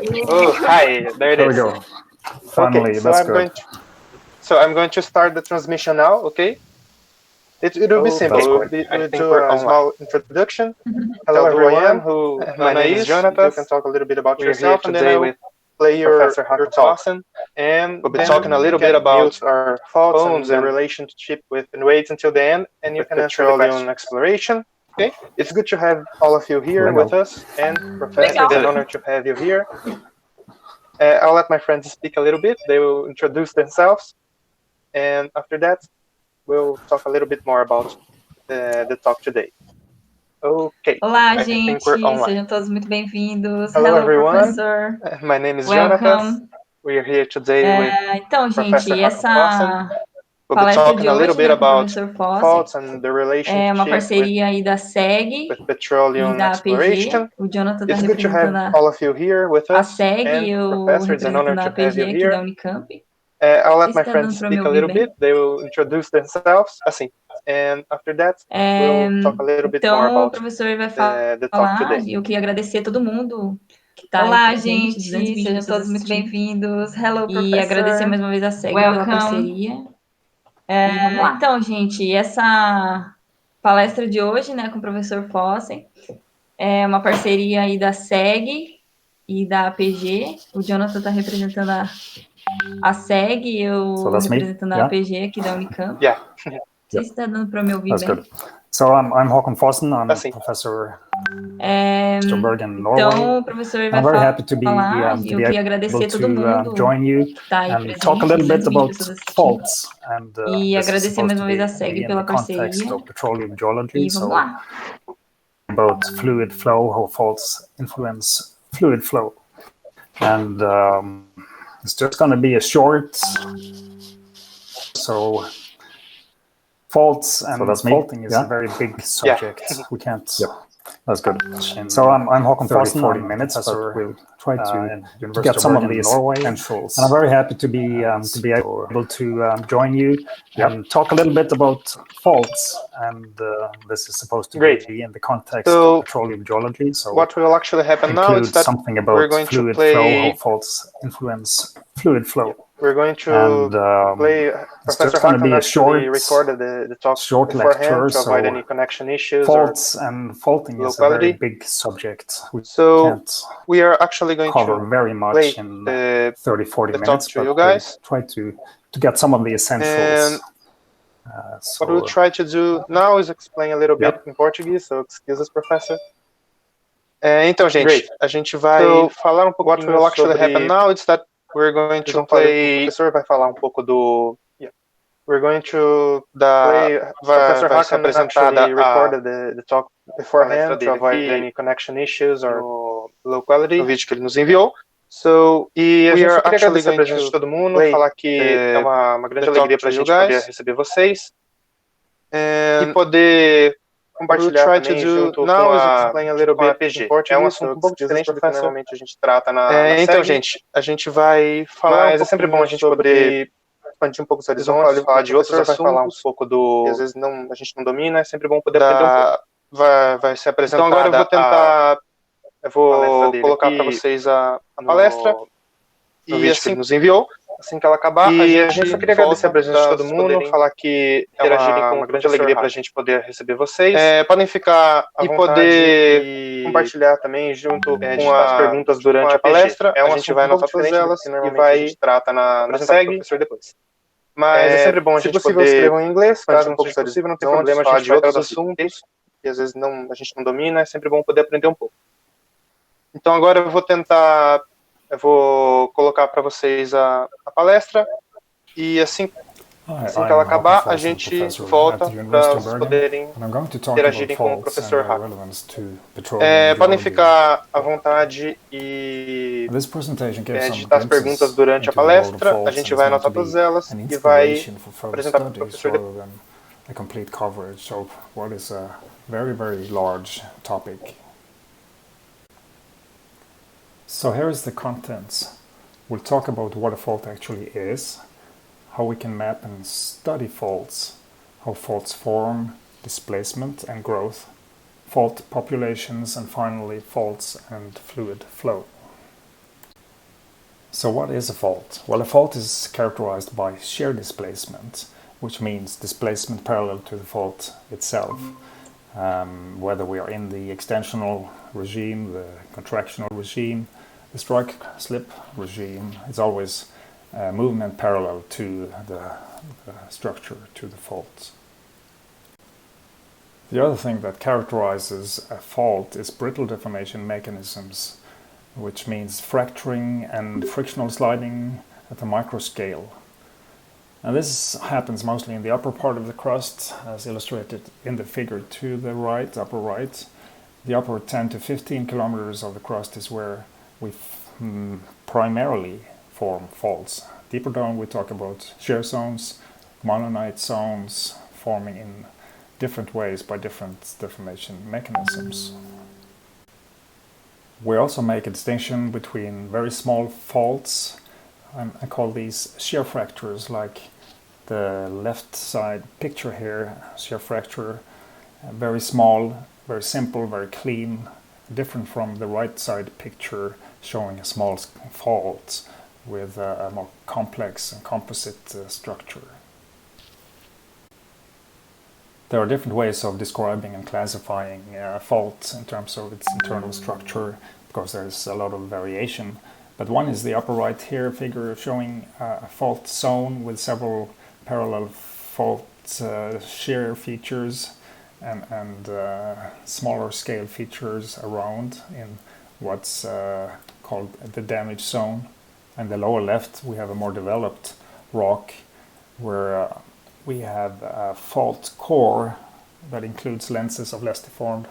Oh, hi, there it There we is. go. Finally, Okay, that's good. I'm going to start the transmission now, okay? It'll be simple. We'll do a small introduction. Hello everyone. My name is Jonathan. You can talk a little bit about yourself, and then I will play your Haakon Fossen, and we'll be talking a little bit about our thoughts and the relationship with, and wait until the end, and you can answer the question. Exploration. Okay, it's good to have all of you here with us, and Professor, it's an honor to have you here. I'll let my friends speak a little bit. They will introduce themselves, and after that, we'll talk a little bit more about the talk today. Okay. Olá, gente. Sejam todos muito bem-vindos. Hello, everyone. Professor. My name is Welcome. Jonathan. We are here today with então, Professor gente, Haakon Fossen. We'll be talking a little bit about thoughts and the relationship é uma parceria aí da SEG with Petroleum e da Exploration. O Jonathan It's good to have all of you here with a us. SEG e eu Professor, it's an honor representando a to have you AAPG aqui here. da UNICAMP. I'll let my friends speak a little bit. They will introduce themselves. Assim. And after that, we'll talk a little bit more about o professor vai falar, the talk today. E eu queria agradecer a todo mundo que está aí. Olá, gente. Sejam todos muito bem-vindos. Hello, e agradecer mais uma vez a SEG pela parceria. Então, gente, essa palestra de hoje, né, com o professor Fossen, é uma parceria aí da SEG e da APG. O Jonathan está representando a SEG e eu representando a APG aqui da UNICAMP. Yeah. Você está dando para me ouvir bem? Good. So I'm Haakon Fossen. I'm a professor in Norway. Então, o professor vai I'm very falar, happy to be eu queria agradecer a todo mundo join you que está aí and presente, talk a little bit about faults. And e agradecer mais uma vez a SEG pela parceria. Petroleum Geology. E vamos lá. About fluid flow, how faults influence fluid flow. And it's just going to be a short. So faults and faulting is a very big subject. We can't. That's good. So I'm Haakon Fossen. 40 minutes, but we'll try to get some of these potentials. And I'm very happy to be able to join you and talk a little bit about faults. And this is supposed to be in the context of petroleum geology. So what will actually happen now is that something about we're going fluid to play flow, how faults influence fluid flow. We're going to play. Professor Haakon actually recorded the talk beforehand to avoid any connection issues. Faults and faulting is a very big subject. We are actually going cover to very much in 30-40 minutes, to you guys. Try to get some of the essentials. What we'll try to do now is explain a little bit in Portuguese, so excuse us, Professor. Então, gente, a gente vai falar um pouco. What will actually happen now is that we're going to play. O professor vai falar um pouco do. We're going to play. Professor Haakon actually recorded the talk beforehand to avoid any connection issues or low quality. No vídeo que ele nos enviou. E a gente queria agradecer a presença de todo mundo, falar que é uma grande alegria para a gente poder receber vocês e poder compartilhar também junto com a AAPG. É um assunto um pouco diferente do que normalmente a gente trata na série. Então, gente, a gente vai falar. Mas é sempre bom a gente poder expandir um pouco os horizontes, falar de outros assuntos, vai falar um pouco do que às vezes a gente não domina, é sempre bom poder aprender um pouco. Vai ser apresentada. Então agora eu vou tentar, eu vou colocar para vocês a palestra no vídeo que ele nos enviou. Assim que ela acabar, a gente só queria agradecer a presença de todo mundo, falar que interagirem com uma grande alegria para a gente poder receber vocês. Podem ficar à vontade e compartilhar também junto com as perguntas durante a palestra. A gente vai anotar todas elas e vai trata na SEG depois. Mas é sempre bom a gente poder escrever em inglês, caso não seja possível, não tem problema, a gente vai outros assuntos que às vezes a gente não domina, é sempre bom poder aprender um pouco. Então agora eu vou tentar. Eu vou colocar para vocês a palestra e assim que ela acabar, a gente volta para vocês poderem interagirem com o professor Haakon. Podem ficar à vontade e digitar as perguntas durante a palestra, a gente vai anotar todas elas e vai apresentar para o professor depois. A complete coverage of what is a very, very large topic. So here is the contents. We'll talk about what a fault actually is, how we can map and study faults, how faults form, displacement and growth, fault populations, and finally faults and fluid flow. So what is a fault? Well, a fault is characterized by shear displacement, which means displacement parallel to the fault itself. Whether we are in the extensional regime, the contractional regime, the strike slip regime, it's always movement parallel to the structure, to the fault. The other thing that characterizes a fault is brittle deformation mechanisms, which means fracturing and frictional sliding at the microscale. And this happens mostly in the upper part of the crust, as illustrated in the figure to the right, upper right. The upper 10 to 15 kilometers of the crust is where we primarily form faults. Deeper down we talk about shear zones, mononite zones forming in different ways by different deformation mechanisms. We also make a distinction between very small faults, and I call these shear fractures, like the left side picture here, shear fracture, very small, very simple, very clean, different from the right side picture showing a small fault with a more complex and composite structure. There are different ways of describing and classifying faults in terms of its internal structure, because there's a lot of variation. But one is the upper right here figure showing a fault zone with several parallel fault shear features and smaller scale features around in what's called the damage zone. And the lower left we have a more developed rock where we have a fault core that includes lenses of less deformed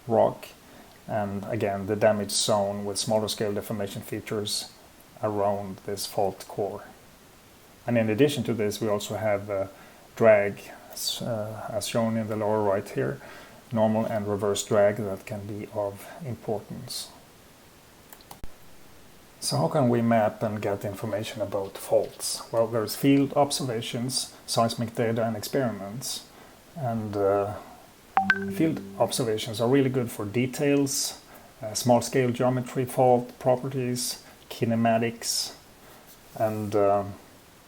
rock, and again the damage zone with smaller scale deformation features around this fault core. And in addition to this we also have drag, as shown in the lower right here, normal and reverse drag that can be of importance. So how can we map and get information about faults? Well, there's field observations, seismic data and experiments. And field observations are really good for details, small-scale geometry, fault properties, kinematics, and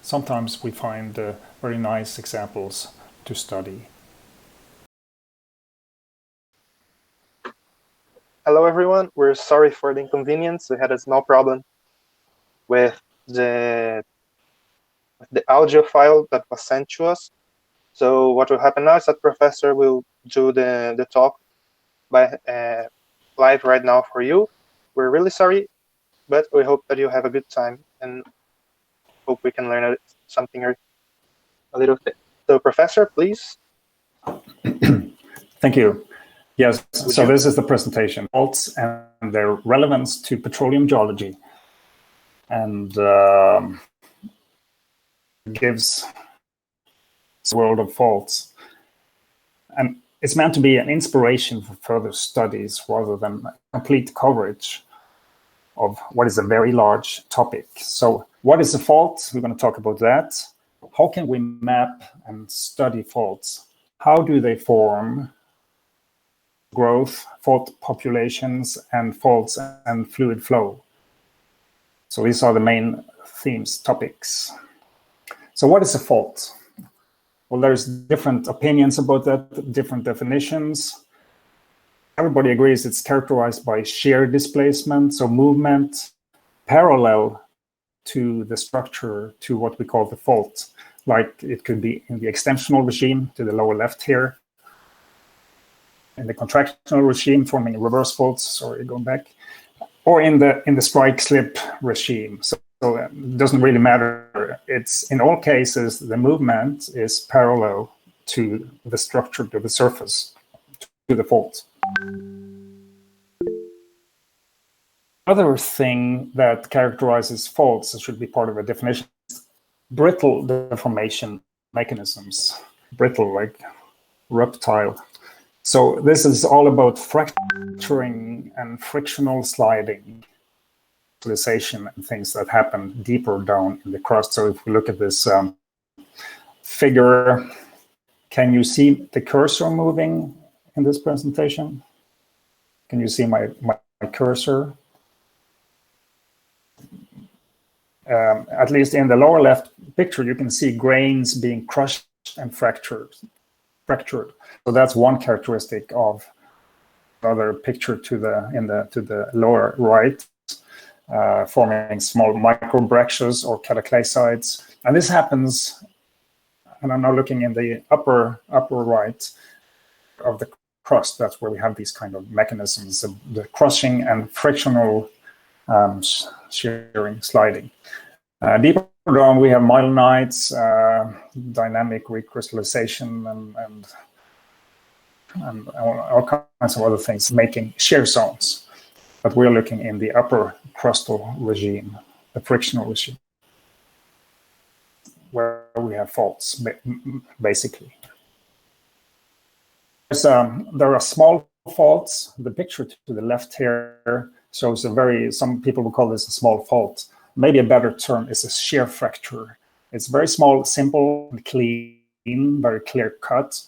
sometimes we find very nice examples to study. Hello everyone, we're sorry for the inconvenience. We had a small problem with the audio file that was sent to us. So what will happen now is that Professor will do the talk by live right now for you. We're really sorry, but we hope that you have a good time and hope we can learn something a little bit. So Professor, please. Thank you. Yes, so this is the presentation, faults and their relevance to petroleum geology, and gives the world of faults. And it's meant to be an inspiration for further studies rather than complete coverage of what is a very large topic. So what is a fault? We're going to talk about that. How can we map and study faults? How do they form? Growth, fault populations, and faults and fluid flow. So these are the main themes, topics. So what is a fault? Well, there's different opinions about that, different definitions. Everybody agrees it's characterized by shear displacement, so movement parallel to the structure, to what we call the fault. Like it could be in the extensional regime to the lower left here, in the contractional regime forming reverse faults, sorry, going back, or in the strike slip regime. So it doesn't really matter. It's in all cases the movement is parallel to the structure, to the surface, to the fault. Another thing that characterizes faults, that should be part of a definition, is brittle deformation mechanisms. Brittle, like reptile. So this is all about fracturing and frictional sliding, and things that happen deeper down in the crust. So if we look at this figure, can you see the cursor moving in this presentation? Can you see my cursor? At least in the lower left picture, you can see grains being crushed and fractured. So that's one characteristic of the other picture to the lower right, forming small microbreccias or cataclasites. And this happens, and I'm now looking in the upper right of the crust. That's where we have these kind of mechanisms, the crushing and frictional shearing, sliding. Deeper down, we have myelinites, dynamic recrystallization, and all kinds of other things making shear zones. But we're looking in the upper crustal regime, the frictional regime, where we have faults, basically. There are small faults. The picture to the left here shows some people will call this a small fault. Maybe a better term is a shear fracture. It's very small, simple, and clean, very clear cut.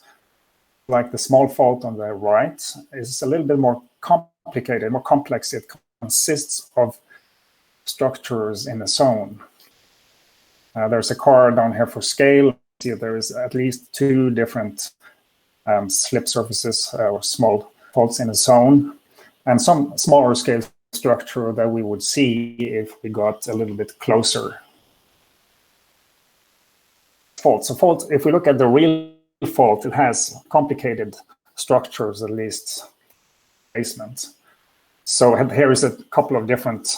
Like the small fault on the right is a little bit more complicated, more complex. It consists of structures in a zone. There's a car down here for scale. See, there is at least 2 different slip surfaces or small faults in a zone, and some smaller scale structure that we would see if we got a little bit closer. Faults. If we look at the real fault, it has complicated structures, at least basement. So here is a couple of different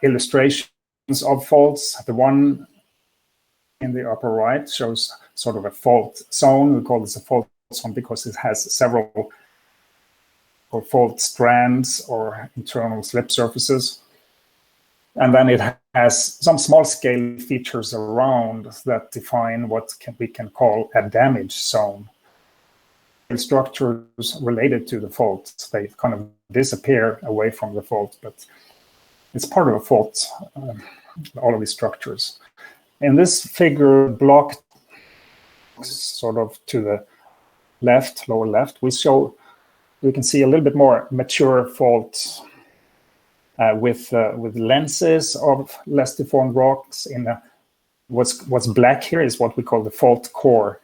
illustrations of faults. The one in the upper right shows sort of a fault zone. We call this a fault zone because it has several fault strands or internal slip surfaces. And then it has some small scale features around that define what we can call a damage zone. The structures related to the fault, they kind of disappear away from the fault, but it's part of a fault, all of these structures. In this figure, block sort of to the left, lower left, we can see a little bit more mature faults with lenses of less deformed rocks. What's black here is what we call the fault core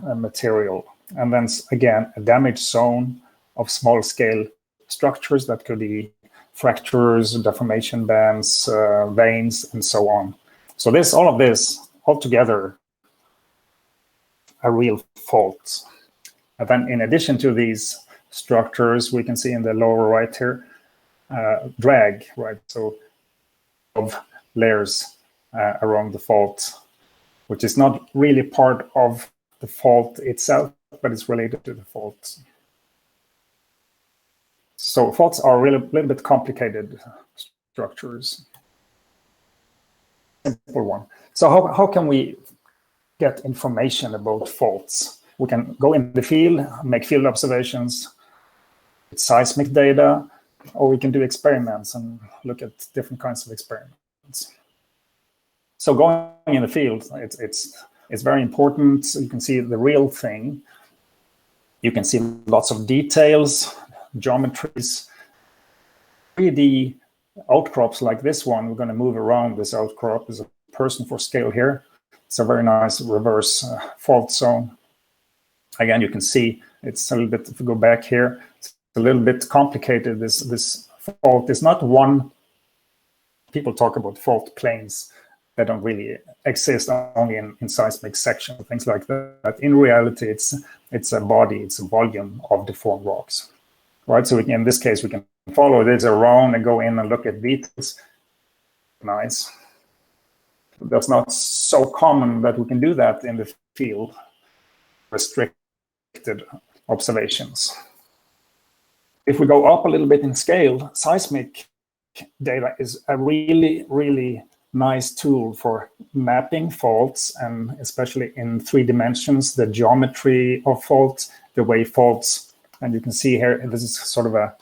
material, and then again a damage zone of small scale structures that could be fractures, deformation bands, veins, and so on. So all of this altogether a real fault. And then in addition to these structures, we can see in the lower right here, drag, right? So of layers around the fault, which is not really part of the fault itself, but it's related to the fault. So faults are really a little bit complicated structures. Simple one. So how can we get information about faults? We can go in the field, make field observations, seismic data, or we can do experiments and look at different kinds of experiments. So going in the field, it's very important. So you can see the real thing. You can see lots of details, geometries, 3D outcrops like this one. We're going to move around this outcrop. There's a person for scale here. It's a very nice reverse fault zone. Again, you can see it's a little bit, if we go back here, it's a little bit complicated. This fault is not one. People talk about fault planes that don't really exist only in seismic sections, things like that. In reality, it's a body, it's a volume of deformed rocks, right? So in this case, we can follow this around and go in and look at details. Nice. That's not so common that we can do that in the field. Restricted observations. If we go up a little bit in scale, seismic data is a really, really nice tool for mapping faults, and especially in 3 dimensions, the geometry of faults, the way faults, and you can see here, this is sort of a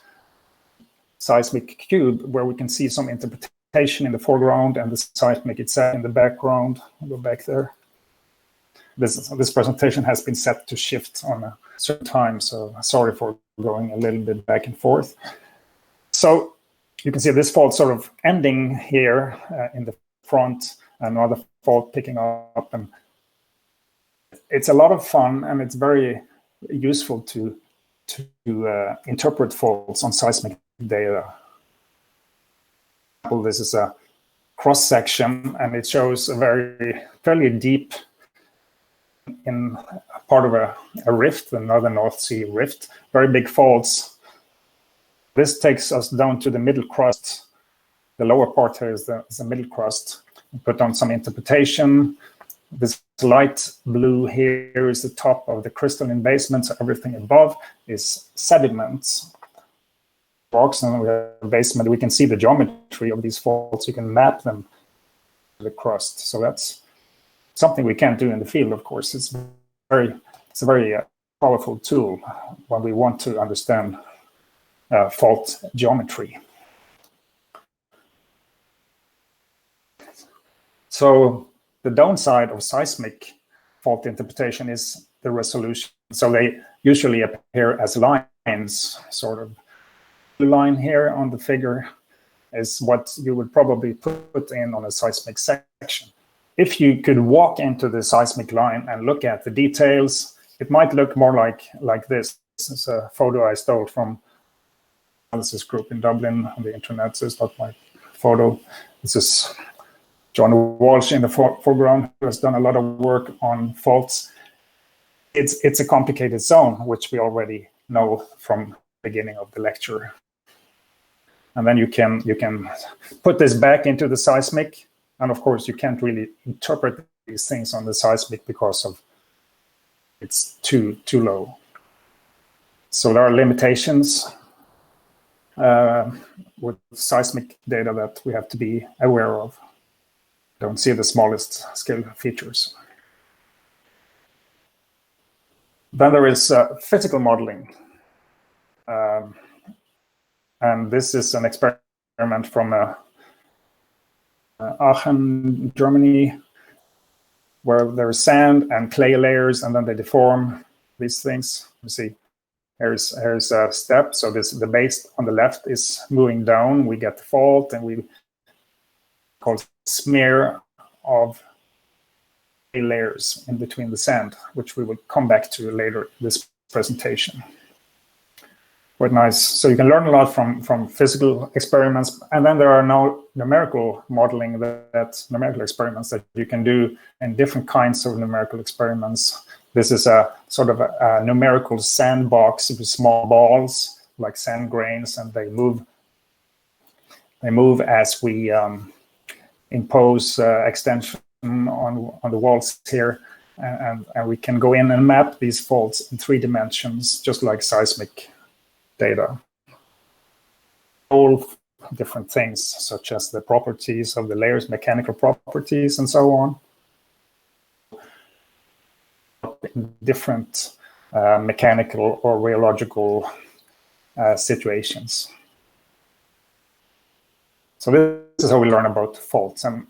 seismic cube where we can see some interpretation in the foreground and the seismic itself in the background. I'll go back there. This presentation has been set to shift on a certain time, so sorry for going a little bit back and forth. So you can see this fault sort of ending here in the front, another fault picking up, and it's a lot of fun, and it's very useful to interpret faults on seismic data. This is a cross section, and it shows a fairly deep in part of a rift, another North Sea rift, very big faults. This takes us down to the middle crust. The lower part here is the middle crust. We put on some interpretation. This light blue here is the top of the crystalline basement, so everything above is sediments, rocks, and we have a basement. We can see the geometry of these faults. You can map them to the crust. So that's something we can't do in the field, of course. It's a very powerful tool when we want to understand fault geometry. So the downside of seismic fault interpretation is the resolution. So they usually appear as lines, sort of. The line here on the figure is what you would probably put in on a seismic section. If you could walk into the seismic line and look at the details, it might look more like this. This is a photo I stole from analysis group in Dublin on the internet, so it's not my photo. This is John Walsh in the foreground, who has done a lot of work on faults. It's a complicated zone, which we already know from the beginning of the lecture. And then you can put this back into the seismic, and of course you can't really interpret these things on the seismic because of it's too low. So there are limitations with seismic data that we have to be aware of. Don't see the smallest scale features. Then there is physical modeling. And this is an experiment from Aachen, Germany, where there is sand and clay layers, and then they deform these things. You see, here's a step. So the base on the left is moving down. We get the fault, and we call smear of layers in between the sand, which we will come back to later in this presentation. Quite nice. So you can learn a lot from physical experiments, and then there are now numerical modeling, numerical experiments that you can do in different kinds of numerical experiments. This is a sort of a numerical sandbox with small balls like sand grains, and they move as we impose extension on the walls here, and we can go in and map these faults in 3 dimensions, just like seismic data. All different things, such as the properties of the layers, mechanical properties, and so on. Different mechanical or rheological situations. So this is how we learn about faults. And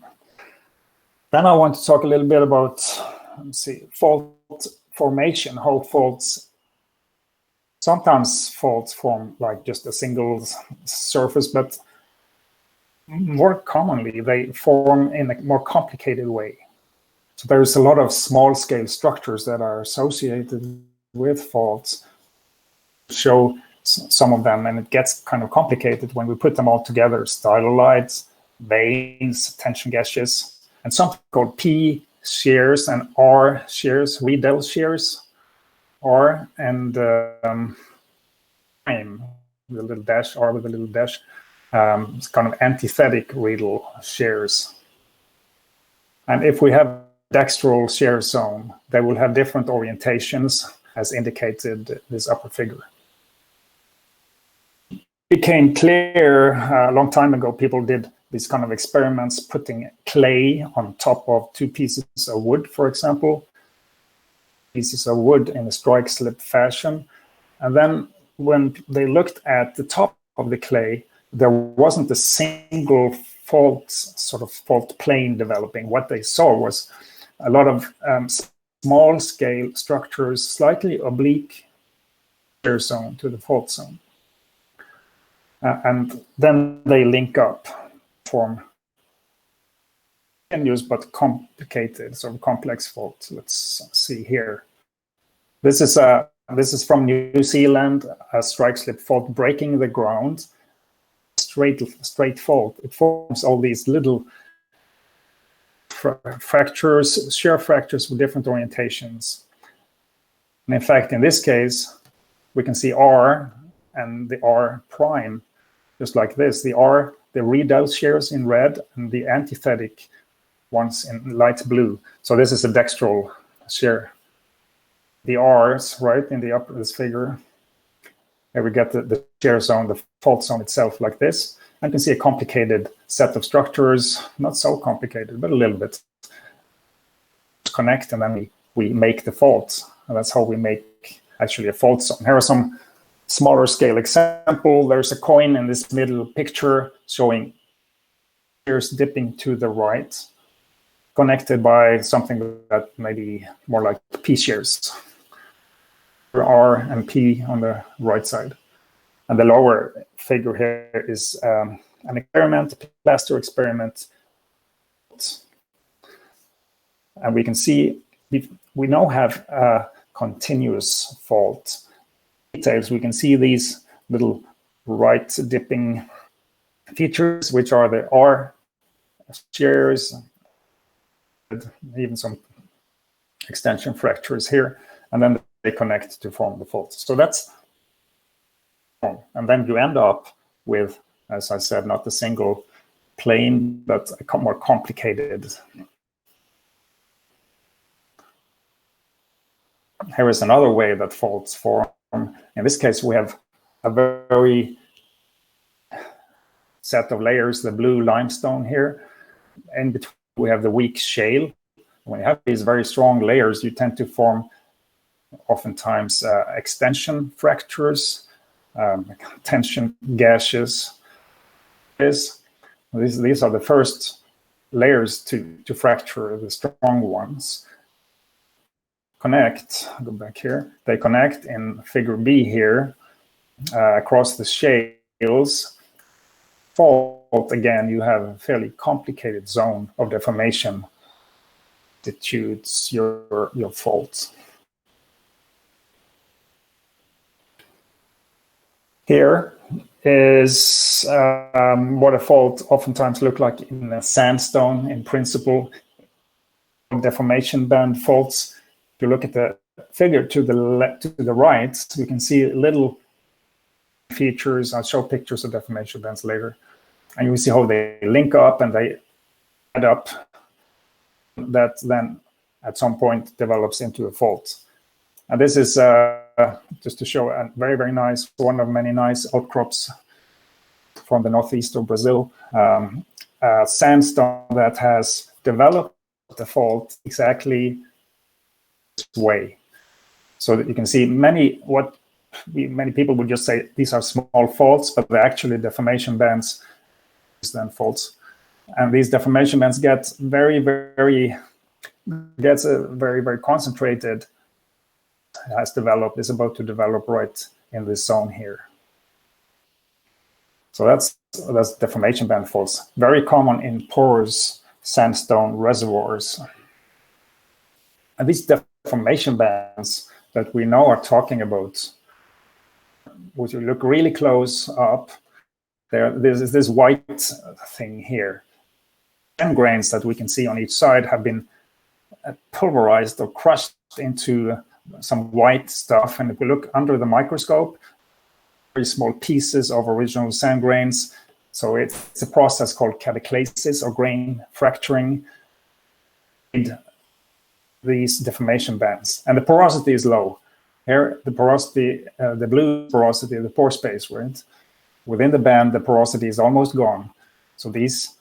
then I want to talk a little bit about, fault formation, how faults. Sometimes faults form like just a single surface, but more commonly they form in a more complicated way. So there's a lot of small-scale structures that are associated with faults. Show some of them, and it gets kind of complicated when we put them all together. Stylolites, veins, tension gauges, and something called P shears and R shears, Riedel shears. R and with a little dash, R with a little dash. It's kind of antithetic Riedel shears. And if we have dextral shear zone, they will have different orientations as indicated in this upper figure. It became clear a long time ago, people did these kind of experiments putting clay on top of 2 pieces of wood, for example. Pieces of wood in a strike slip fashion. And then when they looked at the top of the clay, there wasn't a single fault plane developing. What they saw was a lot of small scale structures, slightly oblique shear zone to the fault zone. and then they link up, form continuous but complicated, sort of complex fault. Let's see here. This is from New Zealand, a strike slip fault breaking the ground. Straight fault. It forms all these little fractures, shear fractures with different orientations. And in fact, in this case, we can see R and the R prime, just like this. The R, the redout shears in red, and the antithetic ones in light blue. So this is a dextral shear. The R's, right, in the upper this figure, here we get the shear zone, the fault zone itself, like this. And you can see a complicated set of structures, not so complicated, but a little bit. Connect, and then we make the fault. And that's how we make actually a fault zone. Here are some smaller scale example. There's a coin in this middle picture showing shears dipping to the right, connected by something that may be more like P shears. R and P on the right side. And the lower figure here is an experiment, plaster experiment. And we can see we now have a continuous fault. Details, we can see these little right dipping features, which are the R shears, even some extension fractures here, and then they connect to form the fault. So that's, and then you end up with, as I said, not a single plane, but a more complicated. Here is another way that faults form. In this case, we have a very set of layers, the blue limestone here. In between, we have the weak shale. When you have these very strong layers, you tend to form oftentimes extension fractures, tension gashes. These are the first layers to fracture the strong ones. Connect, go back here, they connect in figure B here across the shales. Fault, again, you have a fairly complicated zone of deformation that constitutes your fault. Here is what a fault oftentimes look like in a sandstone in principle. Deformation band faults. If you look at the figure to the right, we can see little features. I'll show pictures of deformation bands later. And you will see how they link up and they add up. That then at some point develops into a fault. And this is just to show a very, very nice, one of many nice outcrops from the northeast of Brazil. Sandstone that has developed the fault exactly this way. So that you can see many people would just say these are small faults, but they're actually deformation bands, then faults. And these deformation bands get very, very concentrated. Is about to develop right in this zone here. So that's deformation band faults, very common in porous sandstone reservoirs. And these deformation bands that we now are talking about, which you look really close up, there's this white thing here. 10 grains that we can see on each side have been pulverized or crushed into some white stuff. And if we look under the microscope, very small pieces of original sand grains. So it's a process called cataclasis or grain fracturing. These deformation bands, and the porosity is low. Here, the porosity, the blue porosity, the pore space, right? Within the band, the porosity is almost gone. So these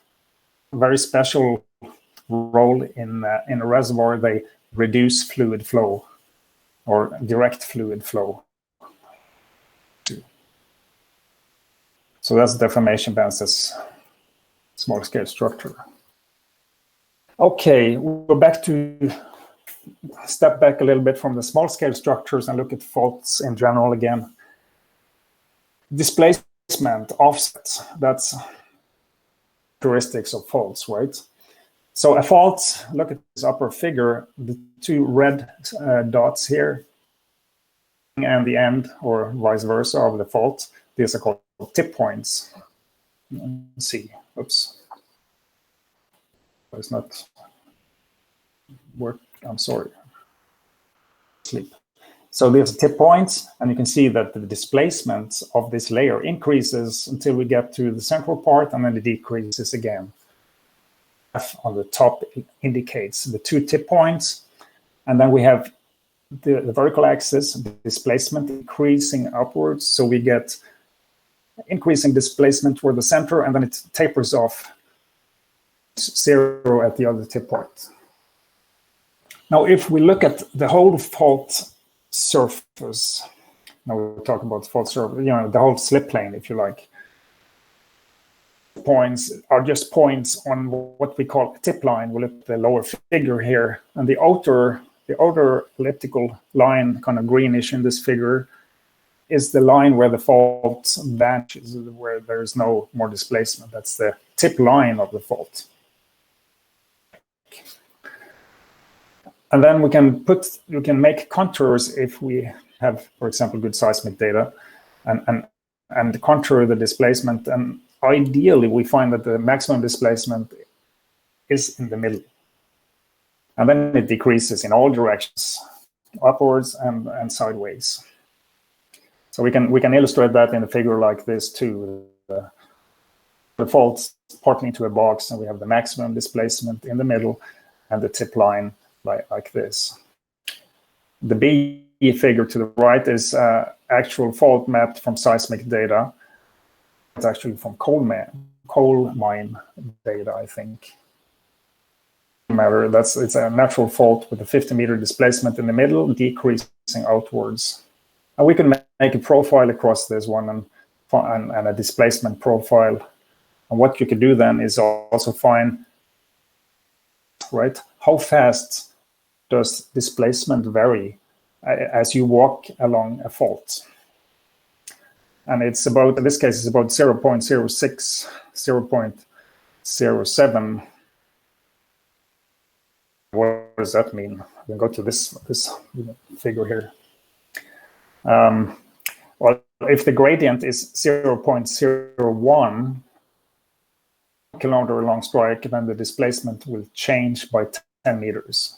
very special role in a reservoir, they reduce fluid flow or direct fluid flow. So that's deformation bands as small scale structure. Okay, we'll go back to step back a little bit from the small scale structures and look at faults in general again. Displacement offset. That's characteristics of faults, right? So a fault, look at this upper figure, the two red dots here, and the end, or vice versa, of the fault. These are called tip points. Let's see, oops. It's not work, I'm sorry. Sleep. So there's tip points, and you can see that the displacement of this layer increases until we get to the central part, and then it decreases again. F on the top indicates the two tip points, and then we have the vertical axis, displacement increasing upwards, so we get increasing displacement toward the center, and then it tapers off 0 at the other tip point. Now, if we look at the whole fault surface, now we'll talk about fault surface, the whole slip plane, if you like. Points are just points on what we call a tip line. We'll look at the lower figure here, and the outer elliptical line, kind of greenish in this figure, is the line where the fault vanishes, where there is no more displacement. That's the tip line of the fault. And then we can make contours if we have, for example, good seismic data, and contour the displacement. And ideally, we find that the maximum displacement is in the middle. And then it decreases in all directions, upwards and sideways. So we can illustrate that in a figure like this too. The fault's partly into a box, and we have the maximum displacement in the middle and the tip line like this. The B figure to the right is actual fault mapped from seismic data. It's actually from coal mine data, I think. Matter. It's a natural fault with a 50-meter displacement in the middle, decreasing outwards. And we can make a profile across this one and a displacement profile. And what you could do then is also find, right, how fast does displacement vary as you walk along a fault. And it's about, in this case, it's about 0.06, 0.07. What does that mean? We can go to this figure here. Well, if the gradient is 0.01 kilometer along strike, then the displacement will change by 10 meters.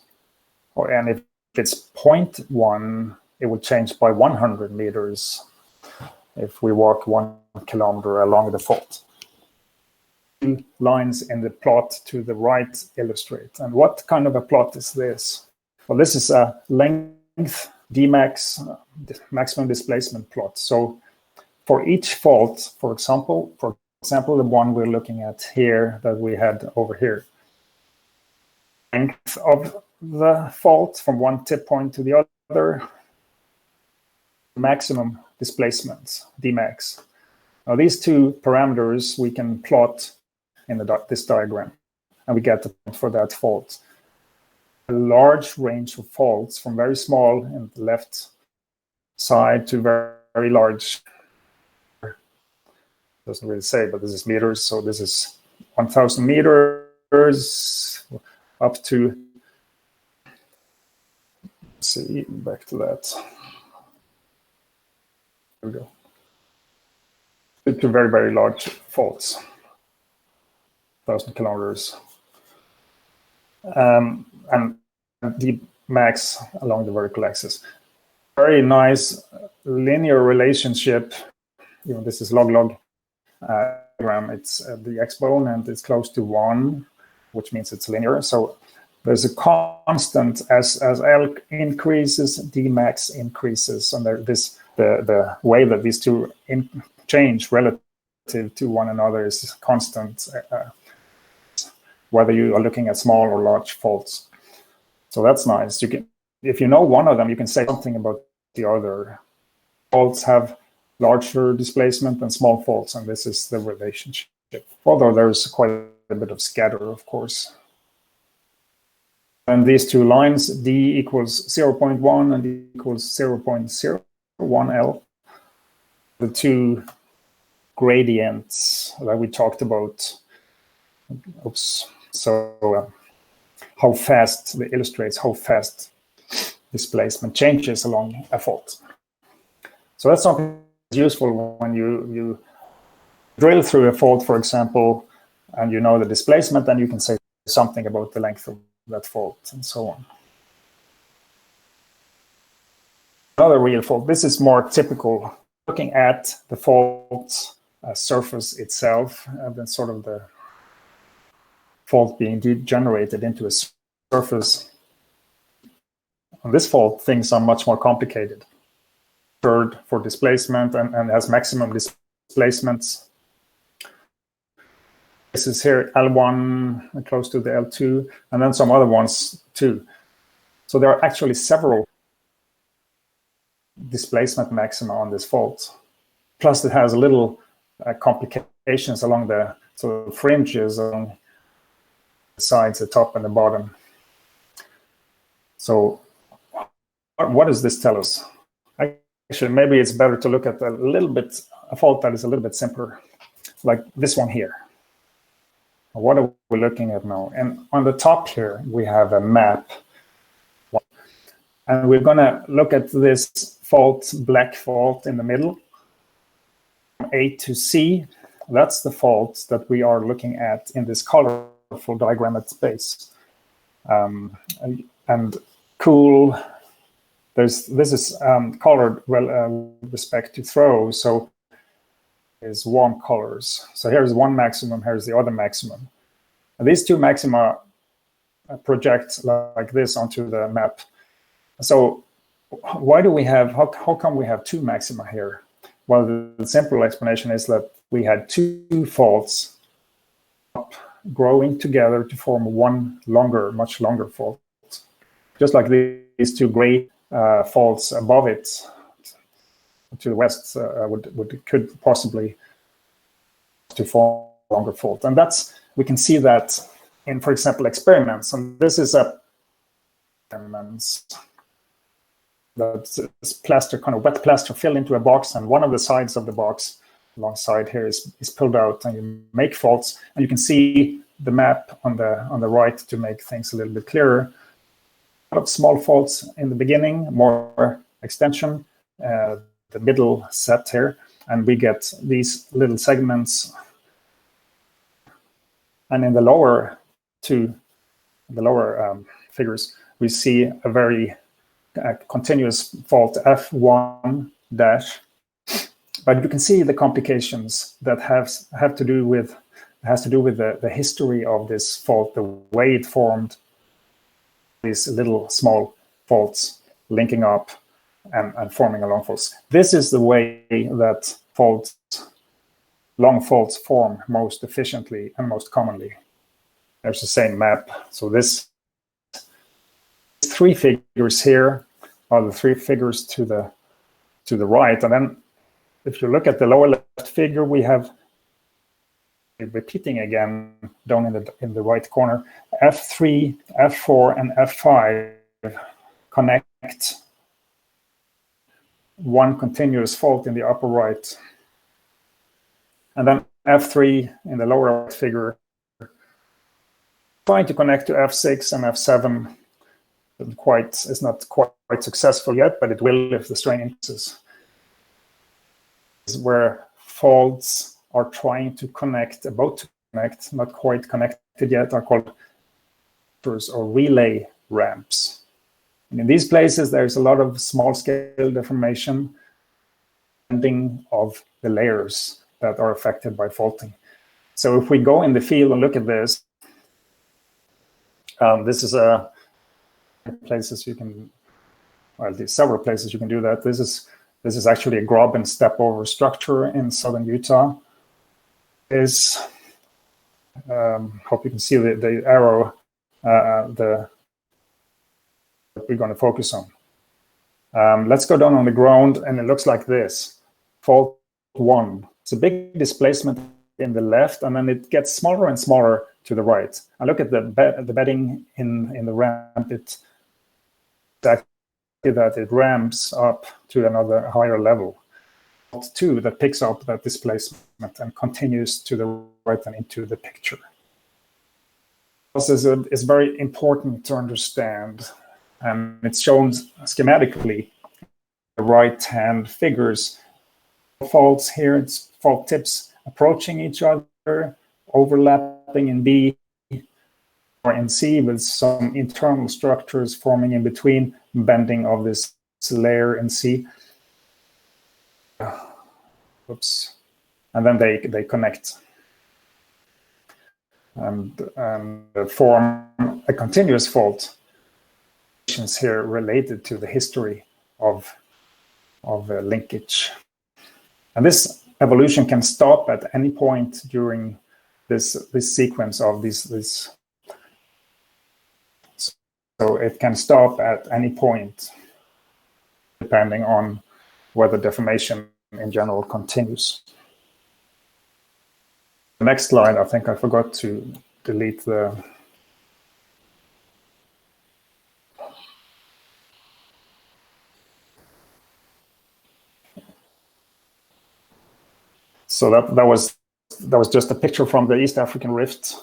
And if it's 0.1, it will change by 100 meters if we walk 1 kilometer along the fault. Lines in the plot to the right illustrate. And what kind of a plot is this? Well, this is a length Dmax, maximum displacement plot. So for each fault, for example, the one we're looking at here that we had over here, length of the fault from one tip point to the other, maximum displacement, Dmax. Now these two parameters we can plot in this diagram, and we get the point for that fault. A large range of faults from very small in the left side to very, very large. Doesn't really say, but this is meters. So this is 1,000 meters up to, let's see, back to that. There we go. To very, very large faults, 1,000 kilometers. And deep max along the vertical axis. Very nice linear relationship. This is log diagram. It's the exponent is close to 1, which means it's linear. So there's a constant as L increases, Dmax increases, and the way that these two change relative to one another is constant, whether you are looking at small or large faults. So that's nice. If you know one of them, you can say something about the other. Faults have larger displacement than small faults, and this is the relationship. Although there's quite a bit of scatter, of course. And these two lines, D equals 0.1 and D equals 0.01 L. The two gradients that we talked about. Oops. So how fast it illustrates how fast displacement changes along a fault. So that's something that's useful when you drill through a fault, for example, and you know the displacement, then you can say something about the length of that fault and so on. Another real fault. This is more typical, looking at the fault surface itself, and then sort of the fault being generated into a surface. On this fault, things are much more complicated. Third for displacement and has maximum displacements. This is here L1 close to the L2, and then some other ones too. So there are actually several displacement maxima on this fault. Plus it has a little complications along the sort of fringes on the sides, the top and the bottom. So what does this tell us? Actually, maybe it's better to look at a fault that is a little bit simpler, like this one here. What are we looking at now? And on the top here, we have a map. And we're going to look at this fault, black fault in the middle, A to C. That's the fault that we are looking at in this colorful diagrammed space. And cool, this is colored with respect to throw, so is warm colors. So here's one maximum, here's the other maximum. And these two maxima project like this onto the map. So why do we have, how come we have two maxima here? Well, the simple explanation is that we had two faults growing together to form one longer, much longer fault. Just like these two gray faults above it to the west could possibly to form a longer fault. And we can see that in, for example, experiments. And this is a experiments. That's plaster, kind of wet plaster filled into a box, and one of the sides of the box alongside here is pulled out, and you make faults, and you can see the map on the right to make things a little bit clearer. A lot of small faults in the beginning, more extension, the middle set here, and we get these little segments. And in the lower figures, we see a very continuous fault F1 dash, but you can see the complications that has to do with the history of this fault, the way it formed these little small faults linking up and forming a long fault. This is the way that long faults form most efficiently and most commonly. There's the same map. So this three figures here are the three figures to the right, and then if you look at the lower left figure, we have repeating again down in the right corner. F3, F4, and F5 connect one continuous fault in the upper right, and then F3 in the lower right figure trying to connect to F6 and F7. It's not quite successful yet, but it will if the strain increases. Where faults are trying to connect, about to connect, not quite connected yet, are called or relay ramps. And in these places, there's a lot of small-scale deformation of the layers that are affected by faulting. So if we go in the field and look at this, this is places you can, well, there's several places you can do that. This is actually a grub and step over structure in southern Utah. Hope you can see the arrow that we're going to focus on. Let's go down on the ground, and it looks like this. Fault 1. It's a big displacement in the left, and then it gets smaller and smaller to the right. And look at the bedding in the ramp. It's exactly that it ramps up to another higher level. fault 2 that picks up that displacement and continues to the right and into the picture. This is very important to understand, and it's shown schematically. The right-hand figures, faults here, it's fault tips approaching each other, overlapping in B or in C with some internal structures forming in between, bending of this layer in C. Oops. And then they connect and form a continuous fault here related to the history of linkage. And this evolution can stop at any point during this sequence of these. So it can stop at any point, depending on whether deformation in general continues. The next slide, I think I forgot to delete the. So that was just a picture from the East African Rift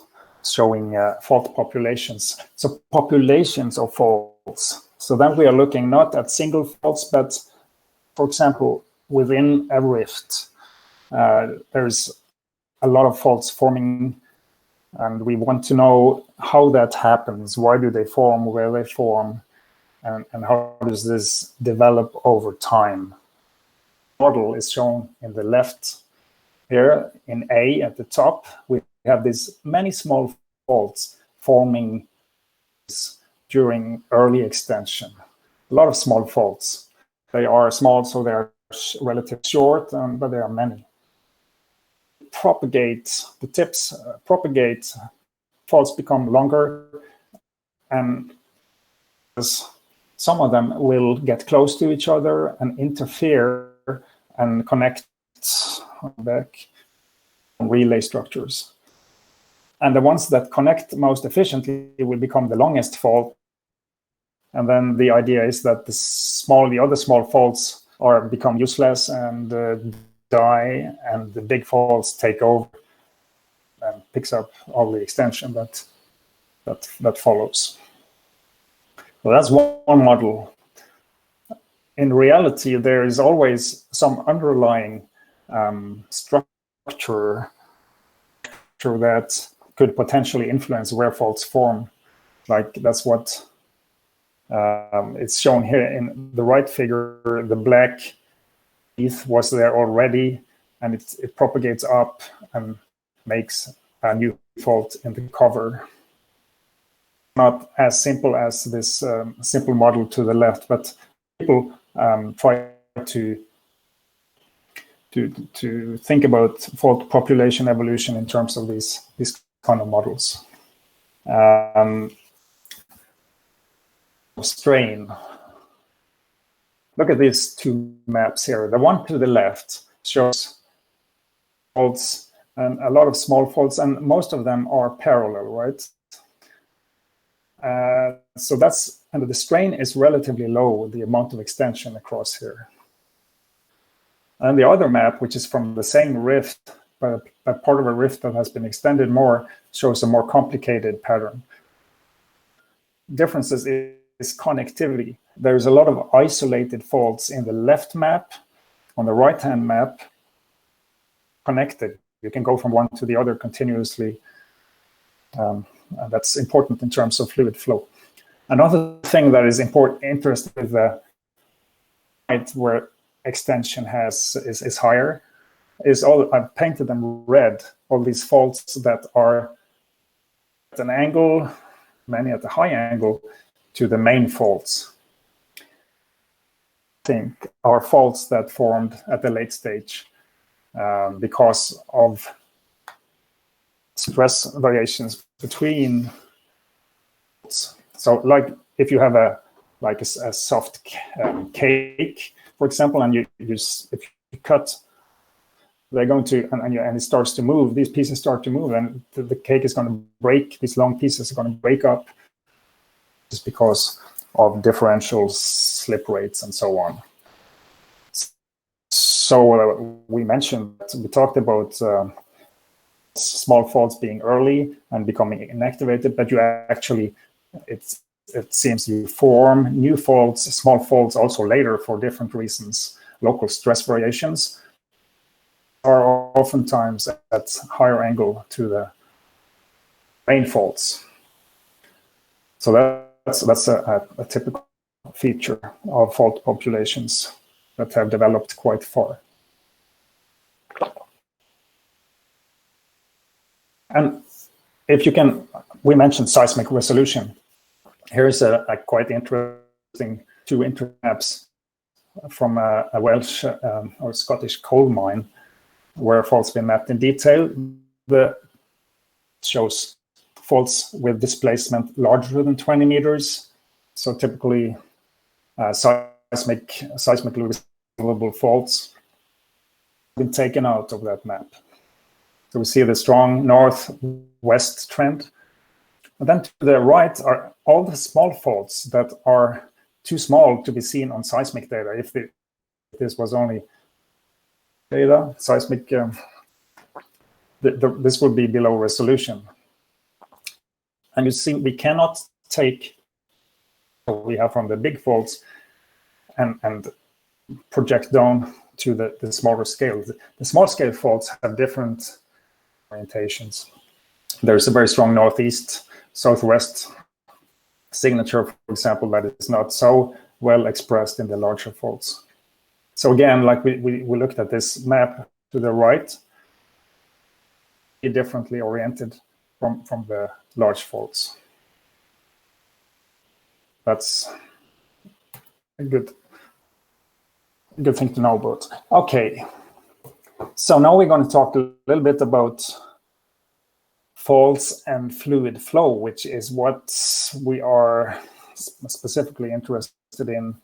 showing fault populations. So populations of faults. So then we are looking not at single faults, but for example, within a rift, there's a lot of faults forming, and we want to know how that happens. Why do they form, where they form, and how does this develop over time? The model is shown in the left. Here in A at the top, we have these many small faults forming during early extension. A lot of small faults. They are small, so they are relatively short, but there are many. The tips propagate, faults become longer, and some of them will get close to each other and interfere and connect back relay structures. And the ones that connect most efficiently will become the longest fault. And then the idea is that the other small faults become useless and die, and the big faults take over and picks up all the extension that follows. So that's one model. In reality, there is always some underlying structure that could potentially influence where faults form. Like that's what it's shown here in the right figure. The black teeth was there already, and it propagates up and makes a new fault in the cover. Not as simple as this simple model to the left, but people try to think about fault population evolution in terms of these kind of models. Strain. Look at these two maps here. The one to the left shows faults and a lot of small faults, and most of them are parallel, right? So and the strain is relatively low, the amount of extension across here. And the other map, which is from the same rift, but a part of a rift that has been extended more, shows a more complicated pattern. Differences is connectivity. There's a lot of isolated faults in the left map. On the right-hand map, connected. You can go from one to the other continuously. And that's important in terms of fluid flow. Another thing that is interesting with the right where extension is higher is I've painted them red, all these faults that are at an angle, many at a high angle, to the main faults. I think are faults that formed at the late stage because of stress variations between. So, like if you have a soft cake, for example, and if you cut, they're going to and it starts to move. These pieces start to move, and the cake is going to break. These long pieces are going to break up, just because of differential slip rates and so on. So we talked about small faults being early and becoming inactivated, but you actually, it seems you form new faults, small faults also later for different reasons. Local stress variations are oftentimes at higher angle to the main faults. So that's a typical feature of fault populations that have developed quite far. And if you can, we mentioned seismic resolution. Here's a quite interesting two internet maps from a Welsh or Scottish coal mine where faults been mapped in detail. The shows faults with displacement larger than 20 meters. So typically seismically visible faults have been taken out of that map. So we see the strong northwest trend. And then to the right are all the small faults that are too small to be seen on seismic data. If this was only data, seismic, this would be below resolution. And you see, we cannot take what we have from the big faults and project down to the smaller scale. The small scale faults have different orientations. There's a very strong northeast, southwest signature, for example, that is not so well expressed in the larger faults. So again, like we looked at this map to the right, differently oriented from the large faults. That's a good thing to know about. Okay, so now we're going to talk a little bit about faults and fluid flow, which is what we are specifically interested in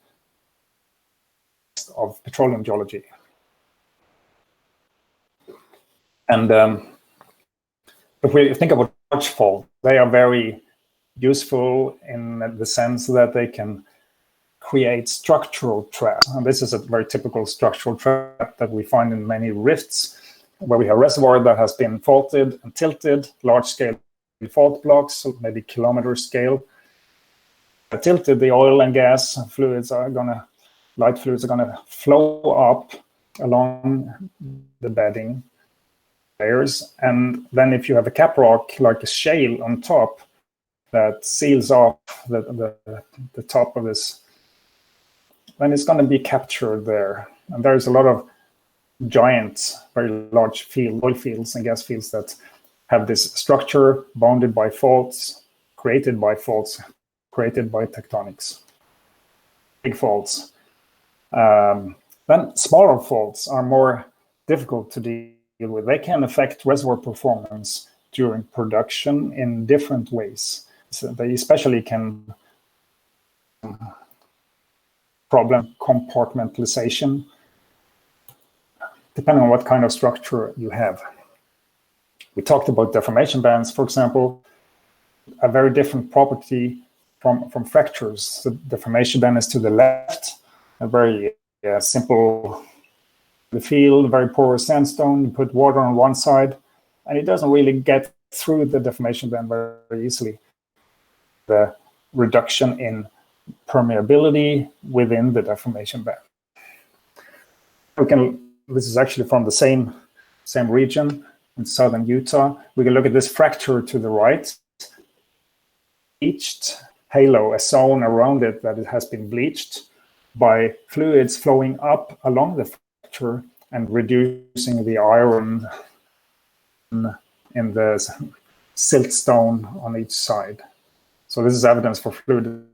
of petroleum geology. And if we think about large faults, they are very useful in the sense that they can create structural traps. And this is a very typical structural trap that we find in many rifts, where we have a reservoir that has been faulted and tilted, large-scale fault blocks, so maybe kilometer scale. Tilted, the oil and gas fluids are gonna, light fluids are gonna flow up along the bedding layers. And then if you have a cap rock, like a shale on top, that seals off the top of this, then it's gonna be captured there. And there's a lot of giant, very large oil fields and gas fields that have this structure bounded by faults, created by tectonics. Big faults. Then smaller faults are more difficult to deal with. They can affect reservoir performance during production in different ways. So they especially can problem compartmentalization, depending on what kind of structure you have. We talked about deformation bands, for example, a very different property from fractures. The deformation band is to the left, a very simple field, very porous sandstone. You put water on one side, and it doesn't really get through the deformation band very easily. The reduction in permeability within the deformation band. This is actually from the same region in southern Utah. We can look at this fracture to the right. Bleached halo, a zone around it that it has been bleached by fluids flowing up along the fracture and reducing the iron in the siltstone on each side. So this is evidence for fluid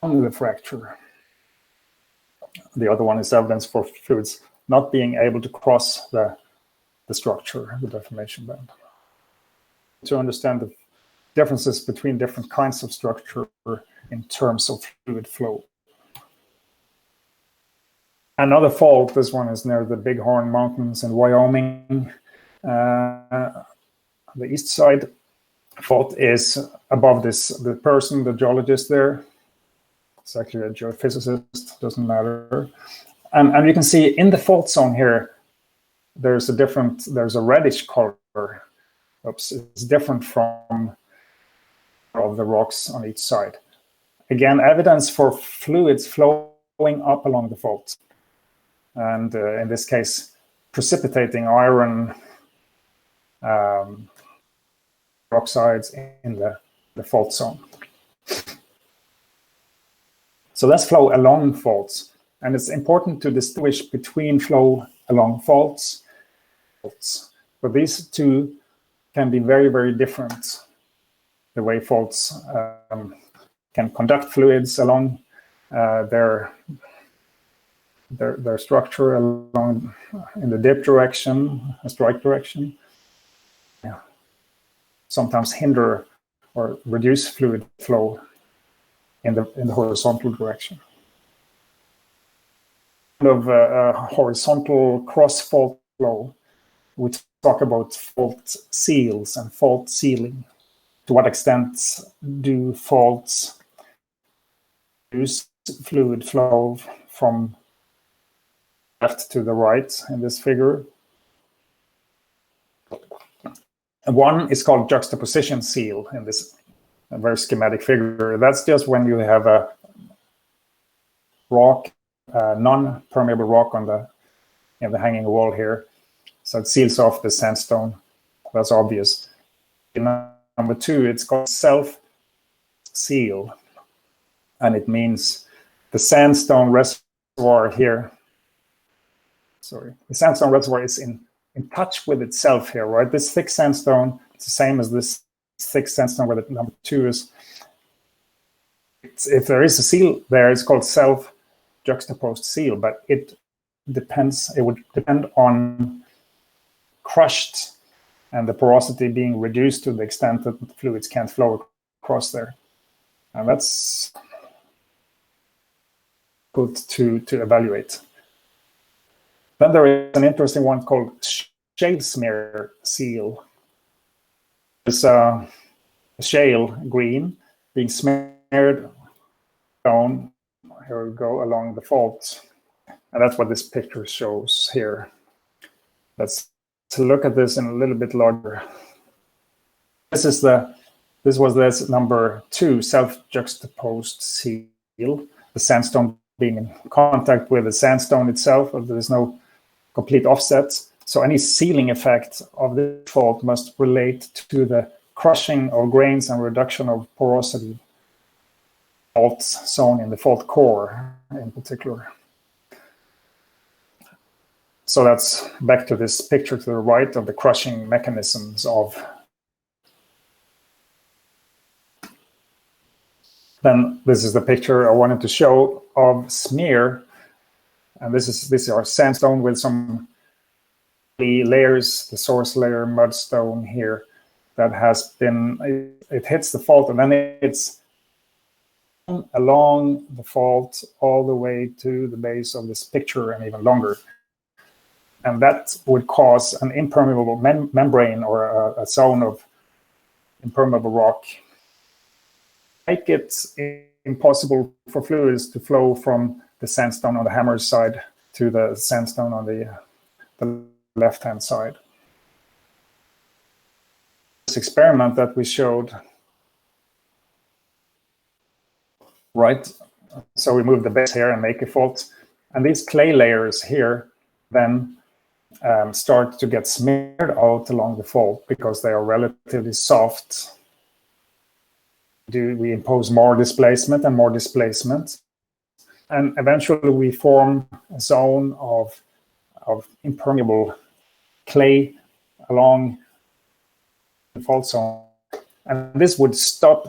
on the fracture. The other one is evidence for fluids not being able to cross the structure, the deformation band. To understand the differences between different kinds of structure in terms of fluid flow. Another fault, this one is near the Bighorn Mountains in Wyoming. The east side fault is above the person, the geologist there. It's actually a geophysicist, doesn't matter. And you can see in the fault zone here, there's a reddish color. Oops, it's different from all the rocks on each side. Again, evidence for fluids flowing up along the fault. And in this case, precipitating iron oxides in the fault zone. So that's flow along faults. And it's important to distinguish between flow along faults. But these two can be very, very different. The way faults can conduct fluids along their structure along in the dip direction, a strike direction. Yeah. Sometimes hinder or reduce fluid flow in the horizontal direction. Of horizontal cross-fault flow, we talk about fault seals and fault sealing. To what extent do faults reduce fluid flow from left to the right in this figure? And one is called juxtaposition seal in this very schematic figure. That's just when you have a rock, non-permeable rock on the hanging wall here. So it seals off the sandstone. That's obvious. Number two, it's called self-seal. And it means the sandstone reservoir here. Sorry, the sandstone reservoir is in touch with itself here, right? This thick sandstone, it's the same as this thick sandstone where the number two is. If there is a seal there, it's called self-juxtaposed seal, but it would depend on crushed and the porosity being reduced to the extent that fluids can't flow across there. And that's good to evaluate. Then there is an interesting one called shale smear seal. It's a shale green being smeared down, here we go, along the fault. And that's what this picture shows here. Let's look at this in a little bit larger. This was this number two, self-juxtaposed seal. The sandstone being in contact with the sandstone itself, there is no complete offset. So any sealing effect of the fault must relate to the crushing of grains and reduction of porosity fault zone in the fault core in particular. So that's back to this picture to the right of the crushing mechanisms of. Then this is the picture I wanted to show of smear. And this are sandstone with some layers, the source layer, mudstone here, that has been, it hits the fault and then it's along the fault all the way to the base of this picture and even longer. And that would cause an impermeable membrane or a zone of impermeable rock. Make it impossible for fluids to flow from the sandstone on the hammer side to the sandstone on the left-hand side. This experiment that we showed, right? So we move the base here and make a fault. And these clay layers here then start to get smeared out along the fault because they are relatively soft. We impose more displacement and more displacement. And eventually we form a zone of impermeable clay along the fault zone. And this would stop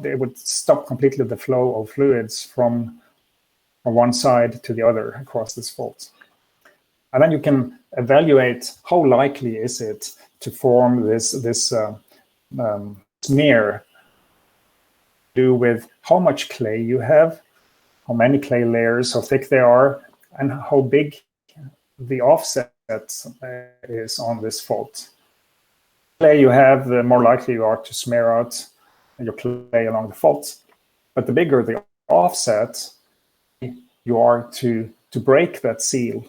completely the flow of fluids from one side to the other across this fault. And then you can evaluate how likely is it to form this smear, do with how much clay you have, how many clay layers, how thick they are, and how big the offset is on this fault. The clay you have, the more likely you are to smear out your clay along the fault. But the bigger the offset, you are to to break that seal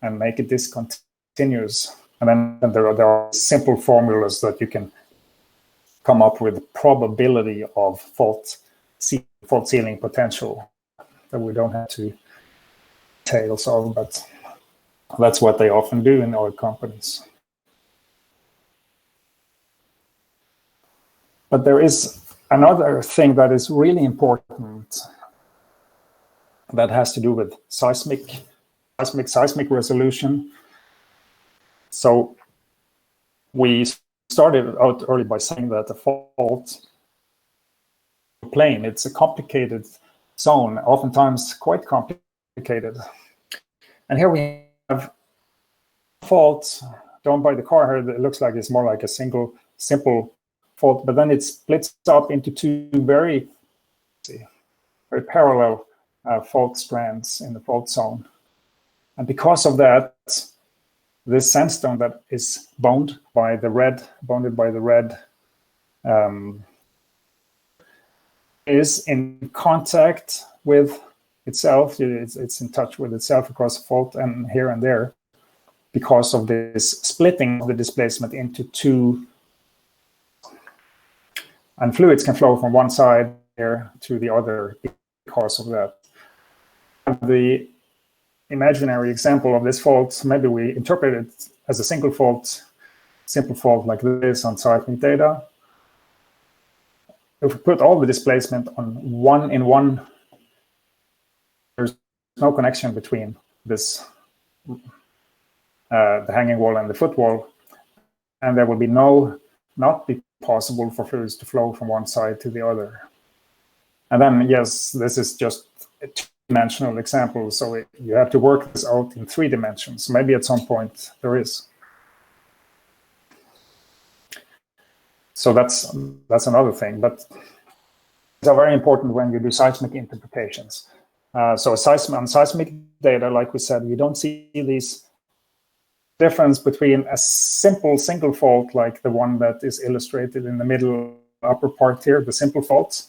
and make it discontinuous. And then there are simple formulas that you can come up with probability of fault sealing potential that we don't have to details of, but that's what they often do in oil companies. But there is another thing that is really important that has to do with seismic resolution. So we started out early by saying that the fault plane, it's a complicated zone, oftentimes quite complicated. And here we have faults done by the car here. It looks like it's more like a simple fault, but then it splits up into two very parallel fault strands in the fault zone. And because of that, this sandstone that is bonded by the red, is in contact with itself. It's in touch with itself across the fault and here and there because of this splitting of the displacement into two. And fluids can flow from one side here to the other because of that. The imaginary example of this fault, maybe we interpret it as a simple fault like this on seismic data. If we put all the displacement on one, there's no connection between this, the hanging wall and the footwall, and there will be not be possible for fluids to flow from one side to the other. And then, yes, this is just a two-dimensional example, so you have to work this out in 3 dimensions. Maybe at some point there is. So that's another thing, but it's very important when you do seismic interpretations. So on seismic data, like we said, you don't see these difference between a simple single fault like the one that is illustrated in the middle upper part here, the simple faults,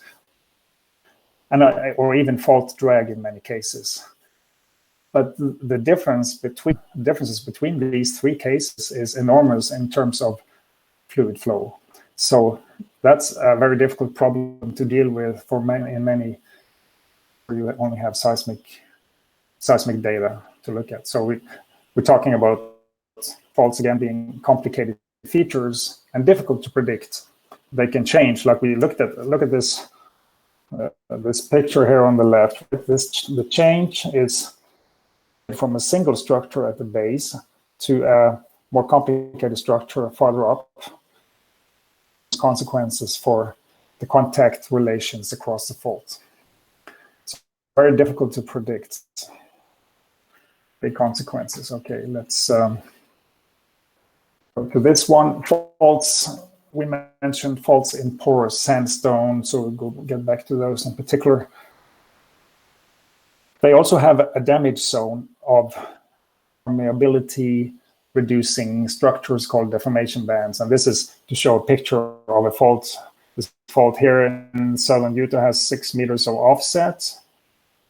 and or even fault drag in many cases. But the differences between these 3 cases is enormous in terms of fluid flow. So that's a very difficult problem to deal with for many where you only have seismic data to look at. So we're talking about faults again being complicated features and difficult to predict. They can change, like we look at this this picture here on the left. The change is from a single structure at the base to a more complicated structure farther up. Consequences for the contact relations across the fault. It's very difficult to predict. Big consequences. Okay, let's go to this one. Faults. We mentioned faults in porous sandstone, so we'll get back to those in particular. They also have a damage zone of permeability reducing structures called deformation bands. And this is to show a picture of a fault. This fault here in southern Utah has 6 meters of offset.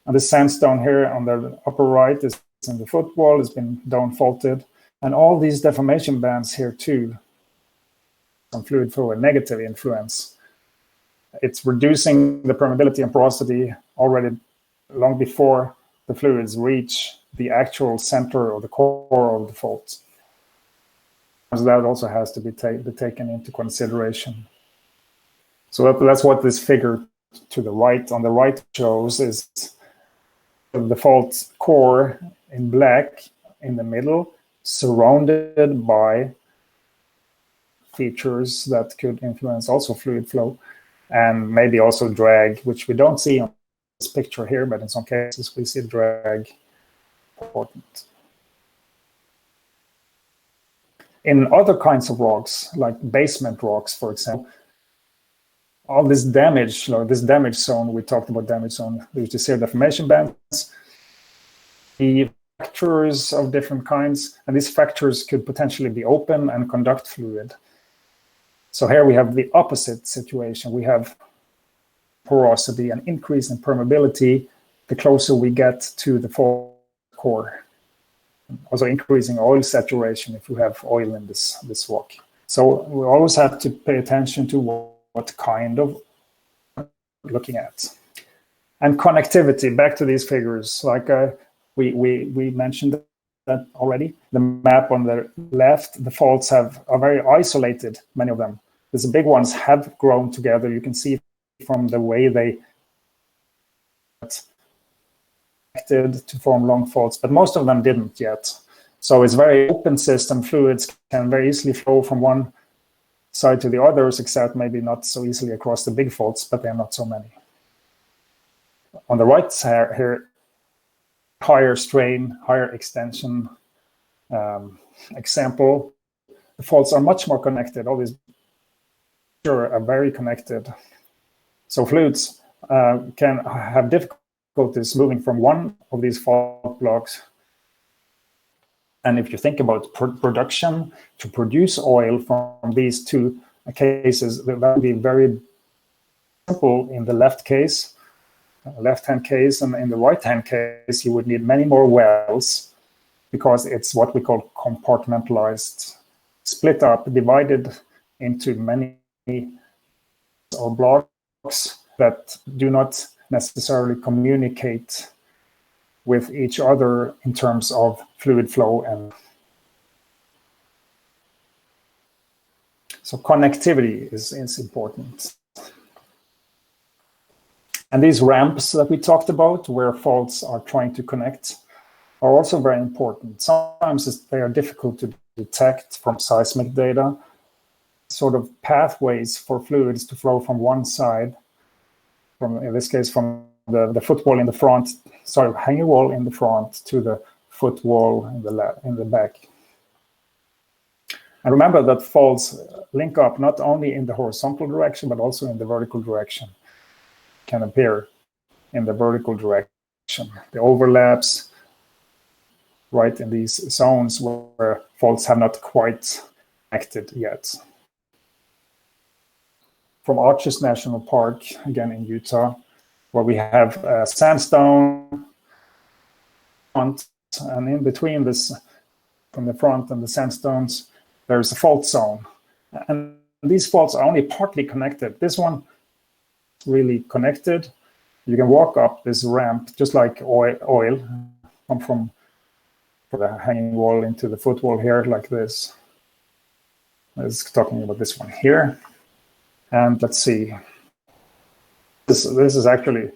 And the sandstone here on the upper right is in the footwall, has been down faulted. And all these deformation bands here too, some fluid flow and negative influence. It's reducing the permeability and porosity already long before the fluids reach the actual center or the core of the fault. So that also has to be taken into consideration. So that's what this figure to the right, on the right, shows, is the fault core in black in the middle, surrounded by features that could influence also fluid flow and maybe also drag, which we don't see on this picture here, but in some cases we see drag important. In other kinds of rocks, like basement rocks, for example, all this damage zone, we talked about damage zone, there's the shear deformation bands, the fractures of different kinds, and these fractures could potentially be open and conduct fluid. So here we have the opposite situation. We have porosity, an increase in permeability, the closer we get to the fault core. Also increasing oil saturation if you have oil in this rock. So we always have to pay attention to what kind of looking at. And connectivity, back to these figures, like we mentioned that already. The map on the left, the faults are very isolated, many of them. The big ones have grown together. You can see from the way they connected to form long faults, but most of them didn't yet. So it's very open system. Fluids can very easily flow from one side to the others, except maybe not so easily across the big faults, but they're not so many. On the right side here, higher strain, higher extension example, the faults are much more connected. All these are very connected. So fluids can have difficulties moving from one of these fault blocks. And if you think about production, to produce oil from these two cases, that would be very simple in the left-hand case, and in the right-hand case, you would need many more wells because it's what we call compartmentalized, split up, divided into many or blocks that do not necessarily communicate with each other in terms of fluid flow. And so connectivity is important. And these ramps that we talked about, where faults are trying to connect, are also very important. Sometimes they are difficult to detect from seismic data, sort of pathways for fluids to flow from one side, from, in this case, from the footwall in the front, sorry, hanging wall in the front to the footwall in the back. And remember that faults link up not only in the horizontal direction, but also in the vertical direction. Can appear in the vertical direction. The overlaps right in these zones where faults have not quite connected yet. From Arches National Park, again in Utah, where we have sandstone front, and in between this, from the front and the sandstones, there's a fault zone. And these faults are only partly connected. This one really connected. You can walk up this ramp just like oil from the hanging wall into the footwall here like this. Let's talking about this one here. And let's see. This is actually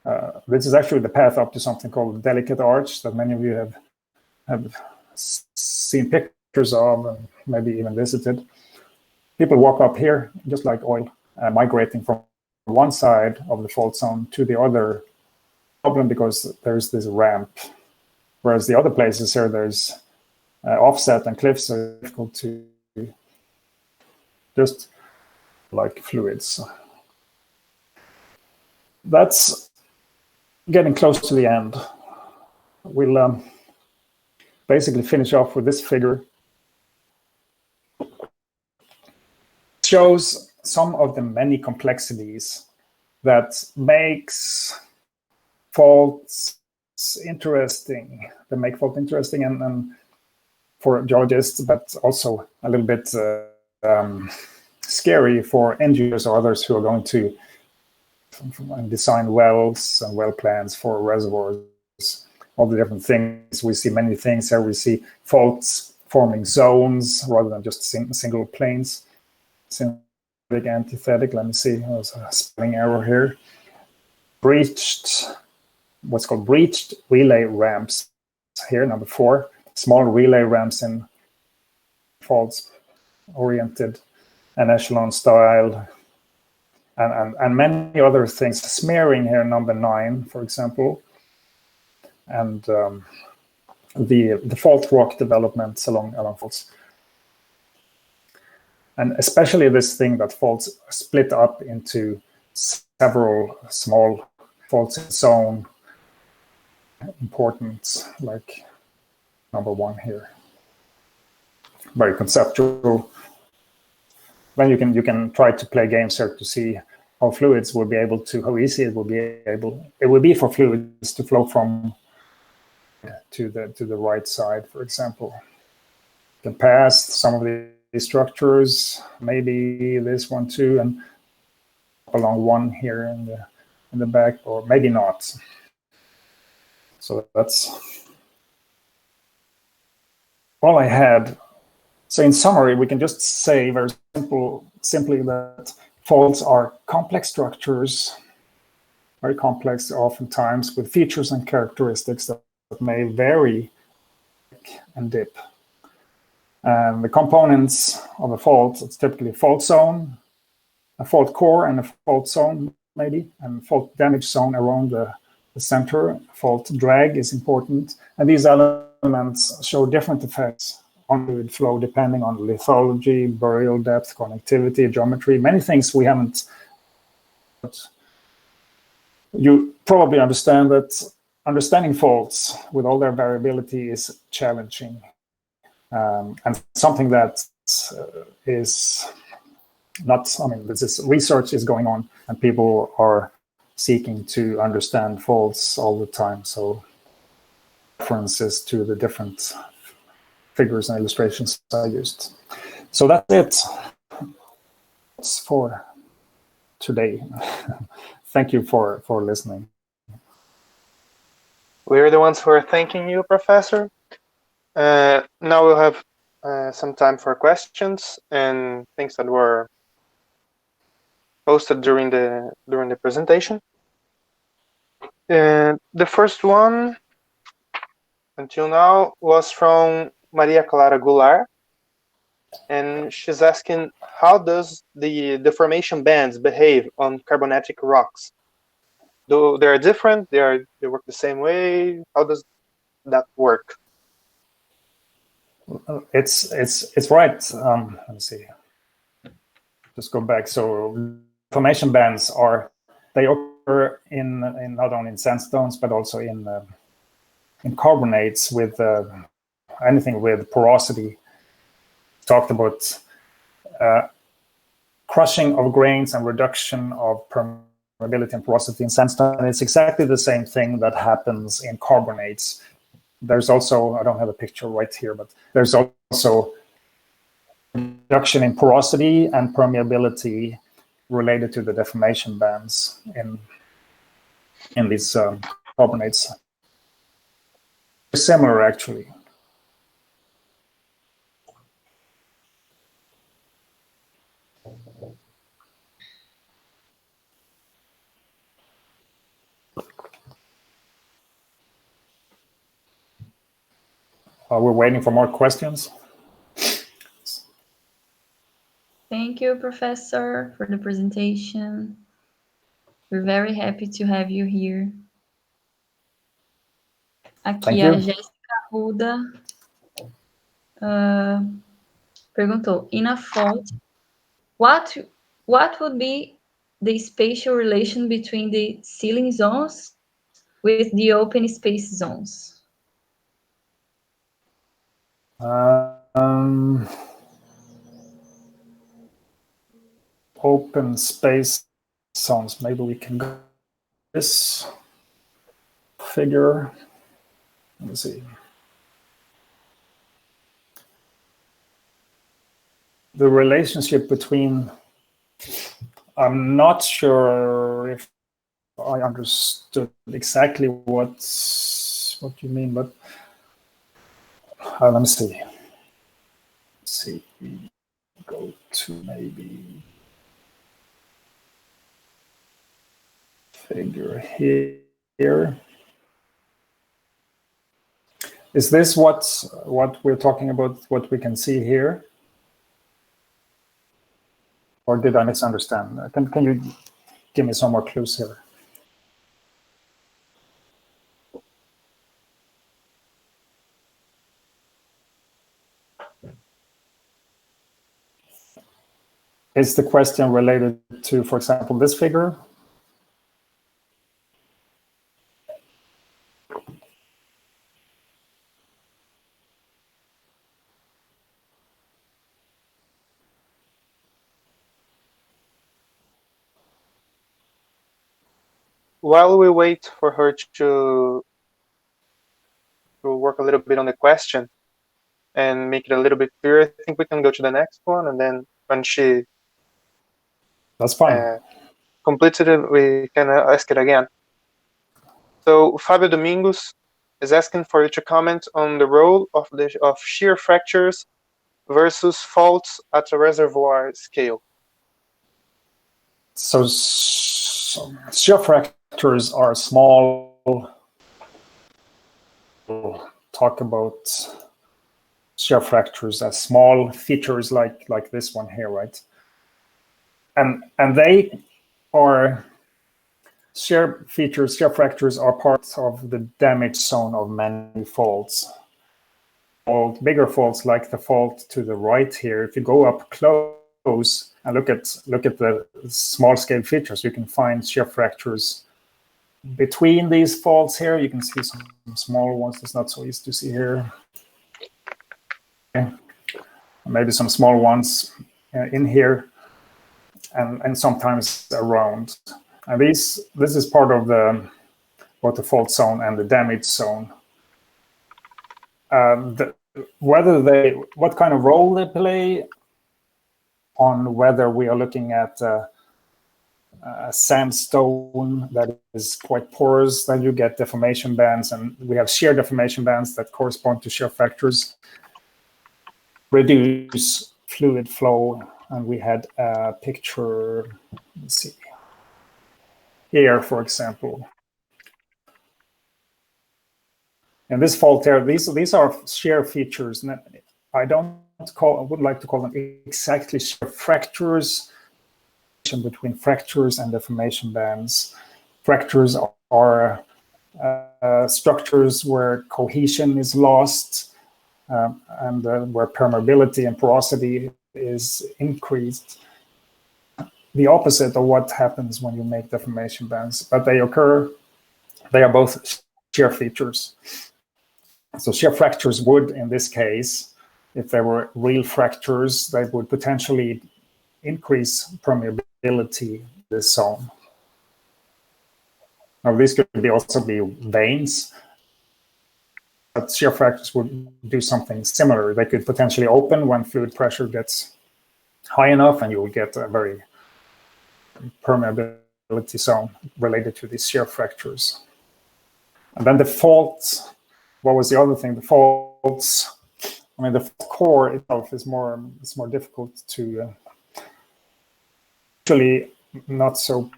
the path up to something called the Delicate Arch that many of you have seen pictures of and maybe even visited. People walk up here just like oil, migrating from one side of the fault zone to the other. Problem because there's this ramp, whereas the other places here there's offset and cliffs are difficult to just like fluids. That's getting close to the end. We'll basically finish off with this figure. It shows some of the many complexities that makes faults interesting. They make fault interesting and for geologists, but also a little bit scary for engineers or others who are going to design wells and well plans for reservoirs, all the different things. We see many things here. We see faults forming zones rather than just single planes. Synthetic, antithetic. Let me see. There's a spelling error here. What's called breached relay ramps. Here, number 4. Small relay ramps in faults oriented and echelon style. And many other things. Smearing here, number 9, for example. And the fault rock developments along faults. And especially this thing that faults split up into several small faults in zone. Important, like number 1 here. Very conceptual. Then you can try to play games here to see how fluids will be able to, how easy it will be for fluids to flow from to the right side, for example. You can pass some of these structures, maybe this one too, and along one here in the back, or maybe not. So that's all I had. So in summary, we can just say very simply that faults are complex structures, very complex oftentimes, with features and characteristics that may vary and dip. And the components of a fault, it's typically a fault zone, a fault core and a fault zone maybe, and fault damage zone around the center. Fault drag is important. And these elements show different effects on fluid flow depending on lithology, burial depth, connectivity, geometry, many things we haven't. You probably understand that understanding faults with all their variability is challenging, and something that is not, I mean, this is research is going on and people are seeking to understand faults all the time. So references to the different figures and illustrations I used. So that's it for today. Thank you for listening. We're the ones who are thanking you, Professor. Now we'll have some time for questions and things that were posted during the presentation. The first one until now was from Maria Clara Goulart, and she's asking, how does the deformation bands behave on carbonatic rocks? Though they are different, they work the same way. How does that work? It's right. Let me see. Just go back. So deformation bands they occur in not only in sandstones but also in carbonates with anything with porosity. Talked about crushing of grains and reduction of permeability and porosity in sandstone. And it's exactly the same thing that happens in carbonates. There's also, I don't have a picture right here, but there's also reduction in porosity and permeability related to the deformation bands in these carbonates. Similar, actually. We're waiting for more questions. Thank you, Professor, for the presentation. We're very happy to have you here. Aqui a Jéssica Arruda perguntou, in a fault, what would be the spatial relation between the sealing zones with the open space zones? Open space zones. Maybe we can go this figure. Let me see. The relationship between, I'm not sure if I understood exactly what you mean, but let me see. Let's see. Go to maybe figure here. Is this what we're talking about, what we can see here? Or did I misunderstand? Can you give me some more clues here? Is the question related to, for example, this figure? While we wait for her to to work a little bit on the question and make it a little bit clearer, I think we can go to the next one, and then when she that's fine. Completes it, we can ask it again. So Fabio Domingos is asking for you to comment on the role of shear fractures versus faults at a reservoir scale. So shear fractures are small. We'll talk about shear fractures as small features like this one here, right? And they are shear fractures are part of the damage zone of many faults. Bigger faults like the fault to the right here, if you go up close and look at the small scale features, you can find shear fractures between these faults here. You can see some small ones. It's not so easy to see here. Okay. Maybe some small ones in here, and sometimes around. And this is part of both the fault zone and the damage zone. What kind of role they play on whether we are looking at a sandstone that is quite porous, then you get deformation bands, and we have shear deformation bands that correspond to shear fractures, reduce fluid flow, and we had a picture, let's see, here, for example. And this fault here, these are shear features. And I would like to call them exactly shear fractures. Between fractures and deformation bands. Fractures are structures where cohesion is lost and where permeability and porosity is increased. The opposite of what happens when you make deformation bands, but they are both shear features. So shear fractures would, in this case, if they were real fractures, they would potentially increase permeability in this zone. Now, these could also be veins, but shear fractures would do something similar. They could potentially open when fluid pressure gets high enough, and you will get a very permeability zone related to these shear fractures. And then the faults, what was the other thing? The faults, I mean, the core itself is more difficult to actually not so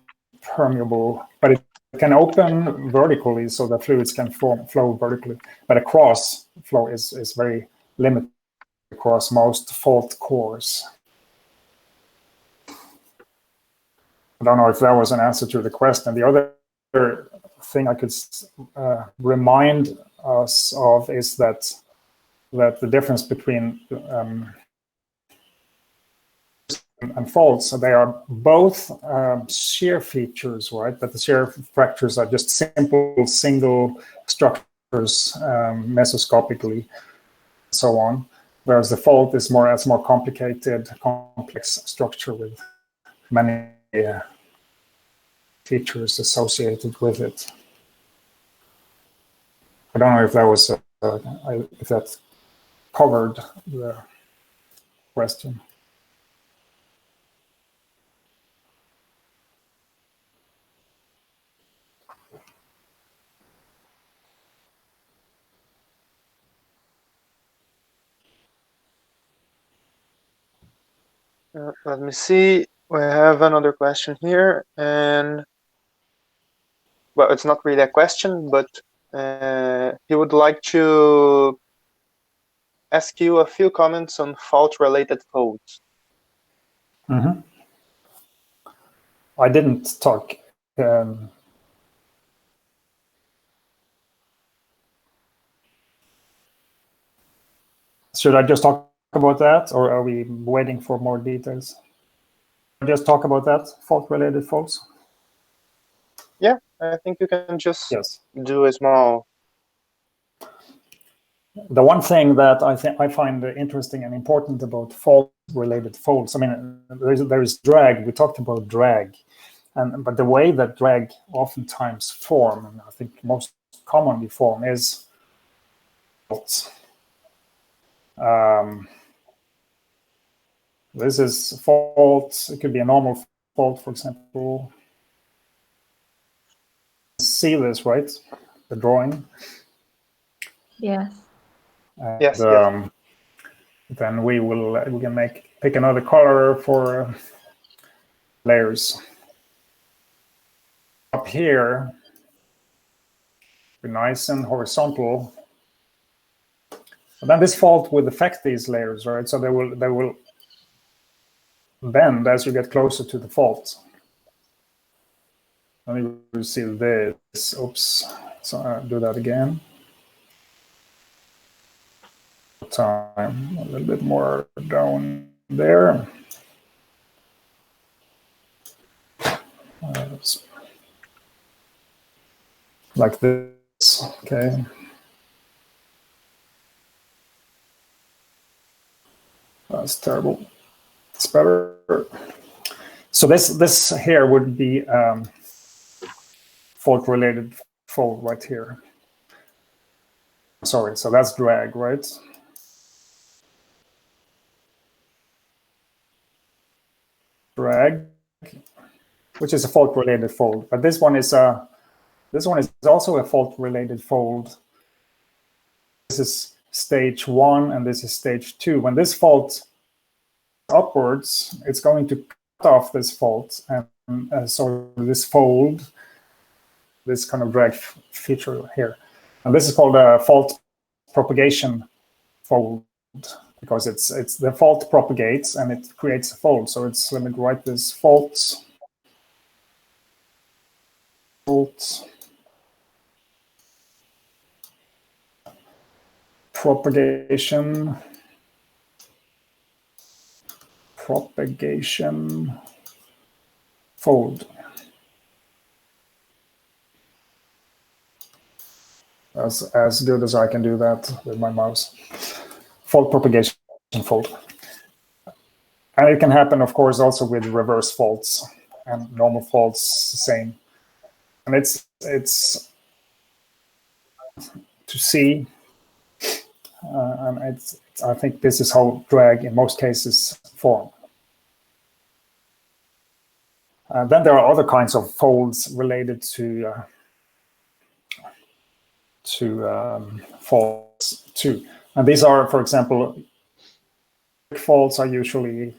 permeable, but it can open vertically so that fluids can flow vertically, but across flow is very limited across most fault cores. I don't know if that was an answer to the question. The other thing I could remind us of is that the difference between and faults, so they are both shear features, right? But the shear fractures are just simple single structures mesoscopically, so on. Whereas the fault is more complicated, complex structure with many features associated with it. I don't know if that was if that covered the question. Let me see. We have another question here, and well, it's not really a question, but he would like to ask you a few comments on fault-related codes. Mm-hmm. I didn't talk. Should I just talk about that, or are we waiting for more details? Just talk about that, fault-related faults? Yeah, I think you can just do a small... The one thing that I find interesting and important about fault-related faults, I mean, there is drag. We talked about drag, but the way that drag oftentimes form, and I think most commonly form, is faults. This is fault. It could be a normal fault, for example. See this, right? The drawing. Yes. And, yes. Then we can pick another color for layers. Up here, be nice and horizontal. But then this fault will affect these layers, right? So they will bend as you get closer to the fault. And you will see this. Oops. So I'll do that again. Time a little bit more down there. Like this. Okay. That's terrible. It's better. So this here would be fault-related fold right here. Sorry, so that's drag, right? Drag, which is a fault-related fold, but this one is also a fault-related fold. This is stage 1 and this is stage 2. When this fault upwards, it's going to cut off this fault, and so this fold, this kind of drag feature here, and this is called a fault propagation fold, because it's the fault propagates and it creates a fold. So let me write this fault propagation fold. As good as I can do that with my mouse. Fault propagation fold. And it can happen, of course, also with reverse faults and normal faults, the same. And it's to see, and I think this is how drag in most cases form. Then there are other kinds of folds related to faults too. And these are, for example, faults are usually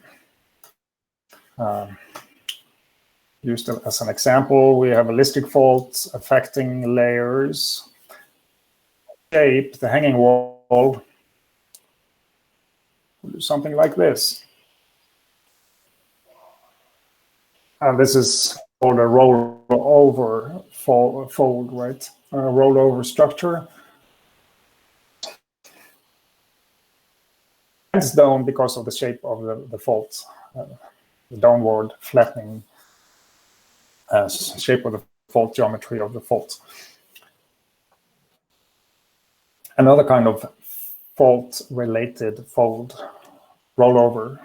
used as an example. We have ballistic faults affecting layers. Shape, the hanging wall, we'll do something like this. And this is called a rollover fold, right? A rollover structure. It's down because of the shape of the fault, the downward flattening shape of the fault, geometry of the fault. Another kind of fault-related fold, rollover.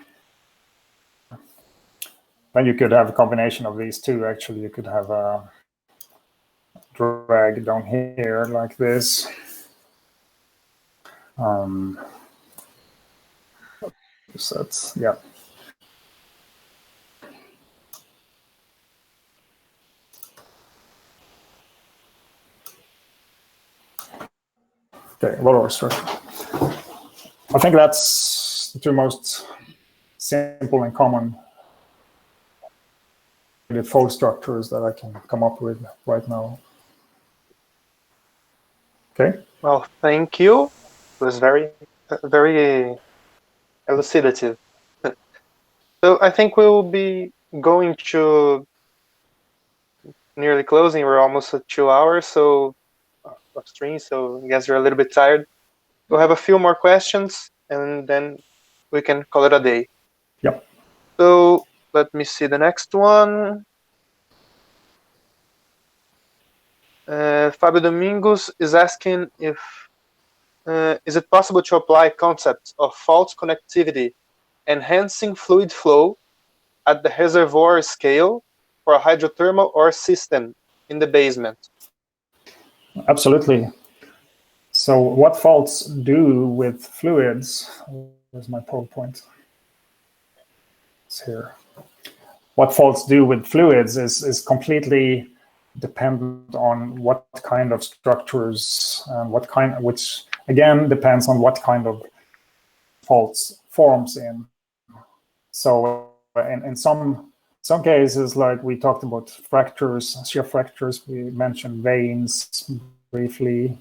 Then you could have a combination of these two. Actually, you could have a drag down here like this. So that's, yeah. Okay, rollover structure. I think that's the two most simple and common fold structures that I can come up with right now. Okay. Well, thank you. It was very elucidative. So I think we will be going to nearly closing. We're almost at 2 hours of stream, so I guess you're a little bit tired. We'll have a few more questions, and then we can call it a day. Yep. So let me see the next one. Fabio Domingos is asking if is it possible to apply concepts of fault connectivity enhancing fluid flow at the reservoir scale for a hydrothermal or system in the basement? Absolutely. So what faults do with fluids, here's my PowerPoint, it's here. What faults do with fluids is completely dependent on what kind of structures, which again depends on what kind of faults forms in. So in some cases, like we talked about fractures, shear fractures, we mentioned veins briefly.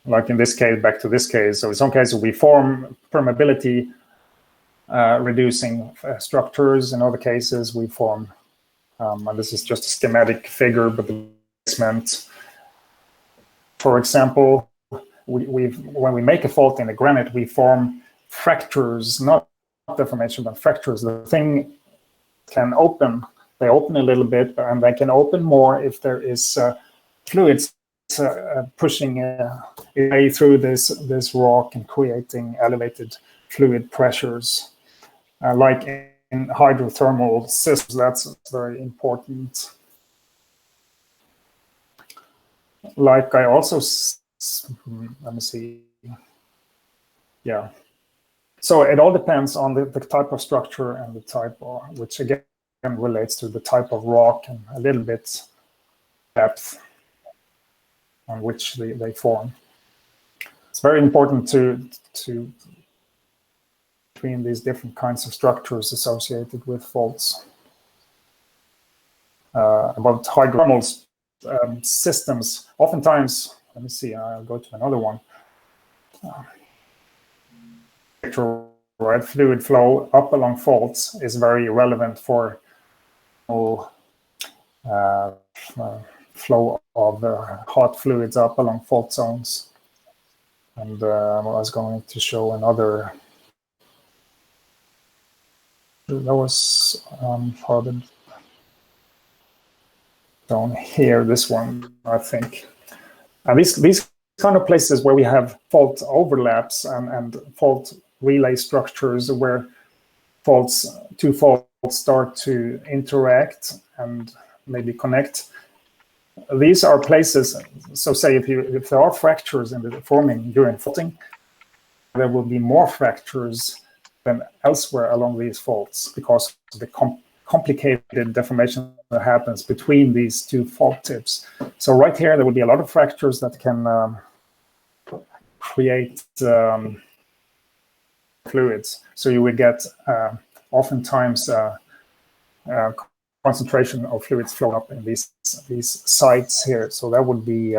Like in this case, back to this case, so in some cases we form permeability reducing structures. In other cases we form, and this is just a schematic figure, but the basement, for example, when we make a fault in a granite, we form fractures, not deformation, but fractures. The thing can open, they open a little bit, and they can open more if there is fluids pushing way through this rock and creating elevated fluid pressures. Like in hydrothermal systems, that's very important. Like I also, let me see, yeah. So it all depends on the type of structure and the type of, which again relates to the type of rock and a little bit depth on which they form. It's very important to between these different kinds of structures associated with faults. About hydrothermal systems, oftentimes, let me see, I'll go to another one. Right, fluid flow up along faults is very relevant for flow of hot fluids up along fault zones. And I was going to show another. That was hardened down here, this one, I think. And these kind of places where we have fault overlaps and fault relay structures where two faults start to interact and maybe connect. These are places, so say if there are fractures in the forming during faulting, there will be more fractures than elsewhere along these faults because of the complicated deformation that happens between these two fault tips. So right here, there will be a lot of fractures that can create fluids. So you will get oftentimes concentration of fluids flow up in these sites here. So that would be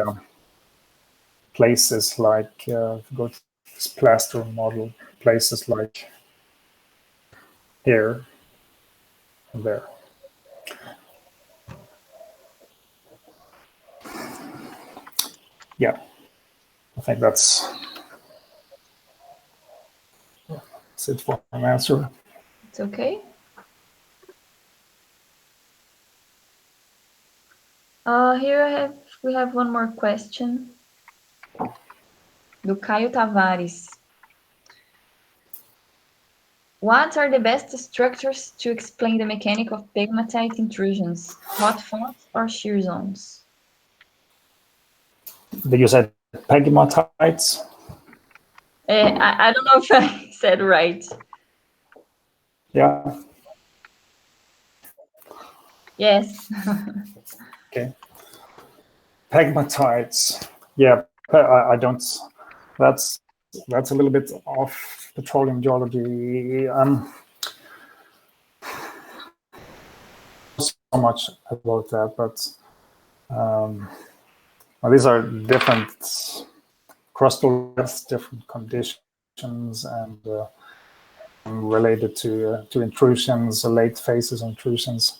places like, go to this plaster model, places like here and there. Yeah, I think that's it for an answer. It's okay. Here we have one more question. Do Caio Tavares. What are the best structures to explain the mechanic of pegmatite intrusions, hot faults or shear zones? Did you say pegmatites? I don't know if I said right. Yeah. Yes. Okay. Pegmatites. Yeah, I don't. That's a little bit off petroleum geology. So much about that, but well, these are different crustal depths, different conditions, and related to intrusions, late phases of intrusions.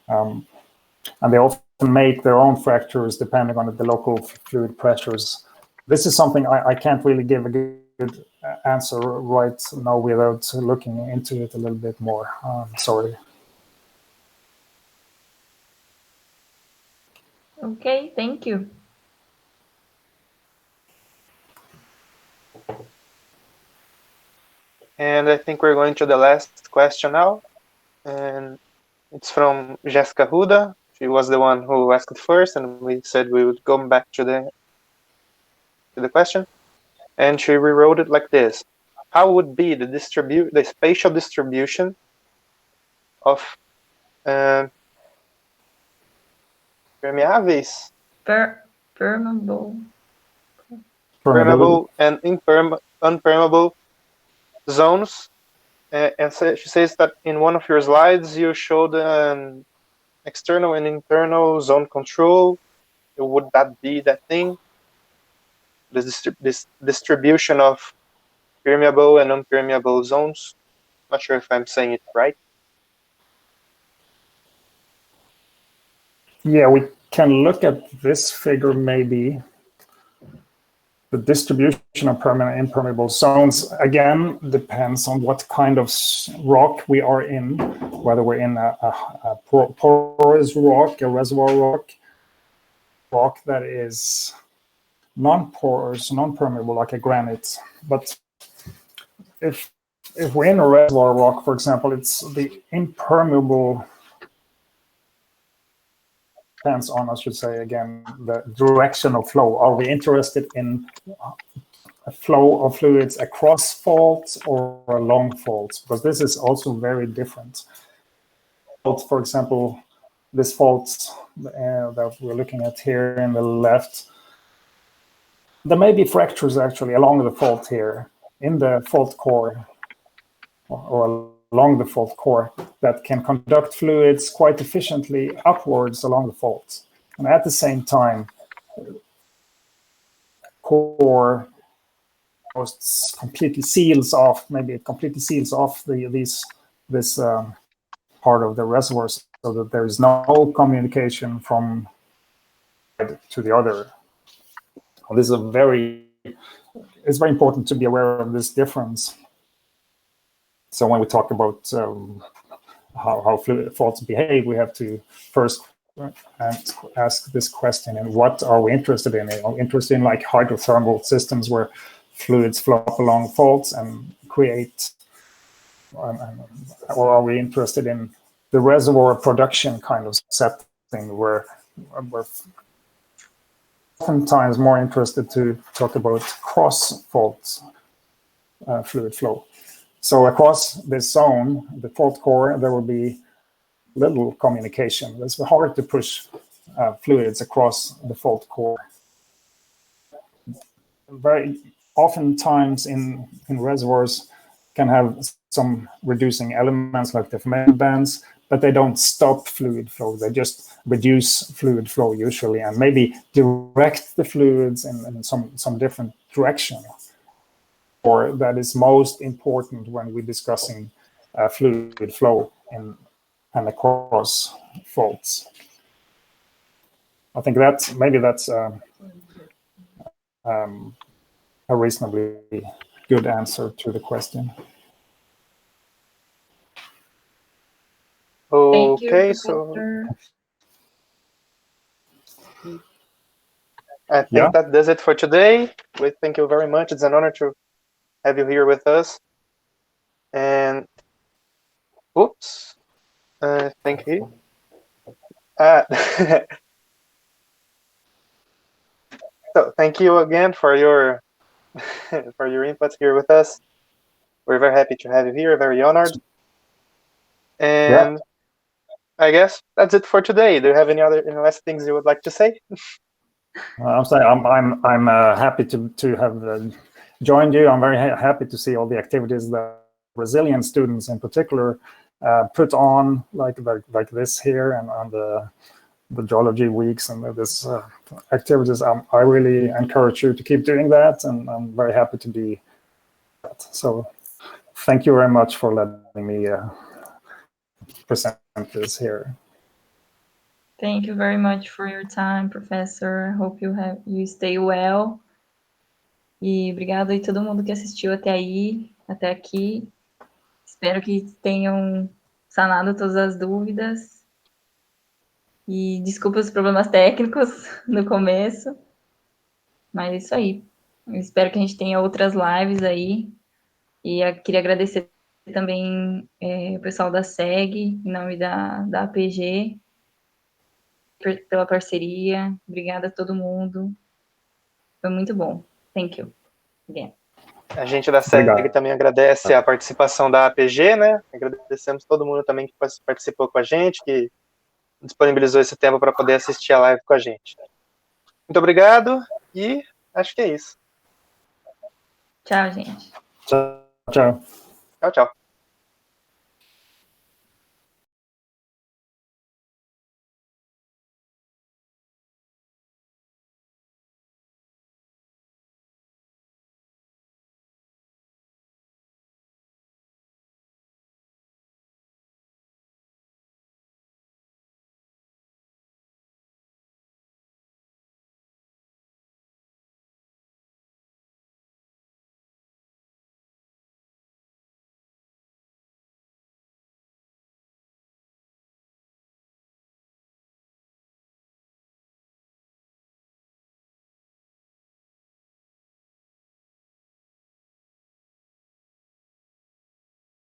And they often make their own fractures depending on the local fluid pressures. This is something I can't really give a good answer right now without looking into it a little bit more. Sorry. Okay, thank you. And I think we're going to the last question now. And it's from Jessica Huda. She was the one who asked it first, and we said we would go back to the question. And she rewrote it like this: how would be the spatial distribution of permeáveis? Permeable and unpermeable zones. And so she says that in one of your slides you showed external and internal zone control. Would that be that thing? This distribution of permeable and unpermeable zones. Not sure if I'm saying it right. Yeah, we can look at this figure maybe. The distribution of permanent and impermeable zones, again, depends on what kind of rock we are in, whether we're in a porous rock, a reservoir rock that is non-porous, non-permeable, like a granite. But if we're in a reservoir rock, for example, it's the impermeable, depends on, I should say again, the direction of flow. Are we interested in a flow of fluids across faults or along faults? Because this is also very different. For example, this fault that we're looking at here in the left, there may be fractures actually along the fault here in the fault core or along the fault core that can conduct fluids quite efficiently upwards along the fault. And at the same time, core completely seals off, maybe it completely seals off this part of the reservoir so that there is no communication from to the other. This is it's very important to be aware of this difference. So when we talk about how fluid faults behave, we have to first ask this question: and what are we interested in? Are we interested in like hydrothermal systems where fluids flow up along faults and create, or are we interested in the reservoir production kind of setting where we're oftentimes more interested to talk about cross-fault fluid flow. So across this zone, the fault core, there will be little communication. It's hard to push fluids across the fault core. Very oftentimes in reservoirs can have some reducing elements like the ferment bands, but they don't stop fluid flow. They just reduce fluid flow usually and maybe direct the fluids in some different direction. Or that is most important when we're discussing fluid flow and across faults. I think that's a reasonably good answer to the question. Okay, so I think that does it for today. We thank you very much. It's an honor to have you here with us. And oops, thank you. So thank you again for your inputs here with us. We're very happy to have you here. Very honored. And I guess that's it for today. Do you have any last things you would like to say? I'm sorry. I'm happy to have joined you. I'm very happy to see all the activities that Brazilian students in particular put on, like this here, and on the geology weeks and this activities. I really encourage you to keep doing that, and I'm very happy to be that. So thank you very much for letting me present this here. Thank you very much for your time, Professor. Hope you stay well. E obrigado aí todo mundo que assistiu até aqui. Espero que tenham sanado todas as dúvidas. E desculpa os problemas técnicos no começo. Mas é isso aí. Eu espero que a gente tenha outras lives aí. E eu queria agradecer também o pessoal da SEG, em nome da APG. pela parceria. Obrigada a todo mundo. Foi muito bom. Thank you. Again. A gente da SEG também agradece a participação da AAPG, né? Agradecemos todo mundo também que participou com a gente, que disponibilizou esse tempo para poder assistir a live com a gente. Muito obrigado e acho que é isso. Tchau, gente. Tchau. Tchau, tchau.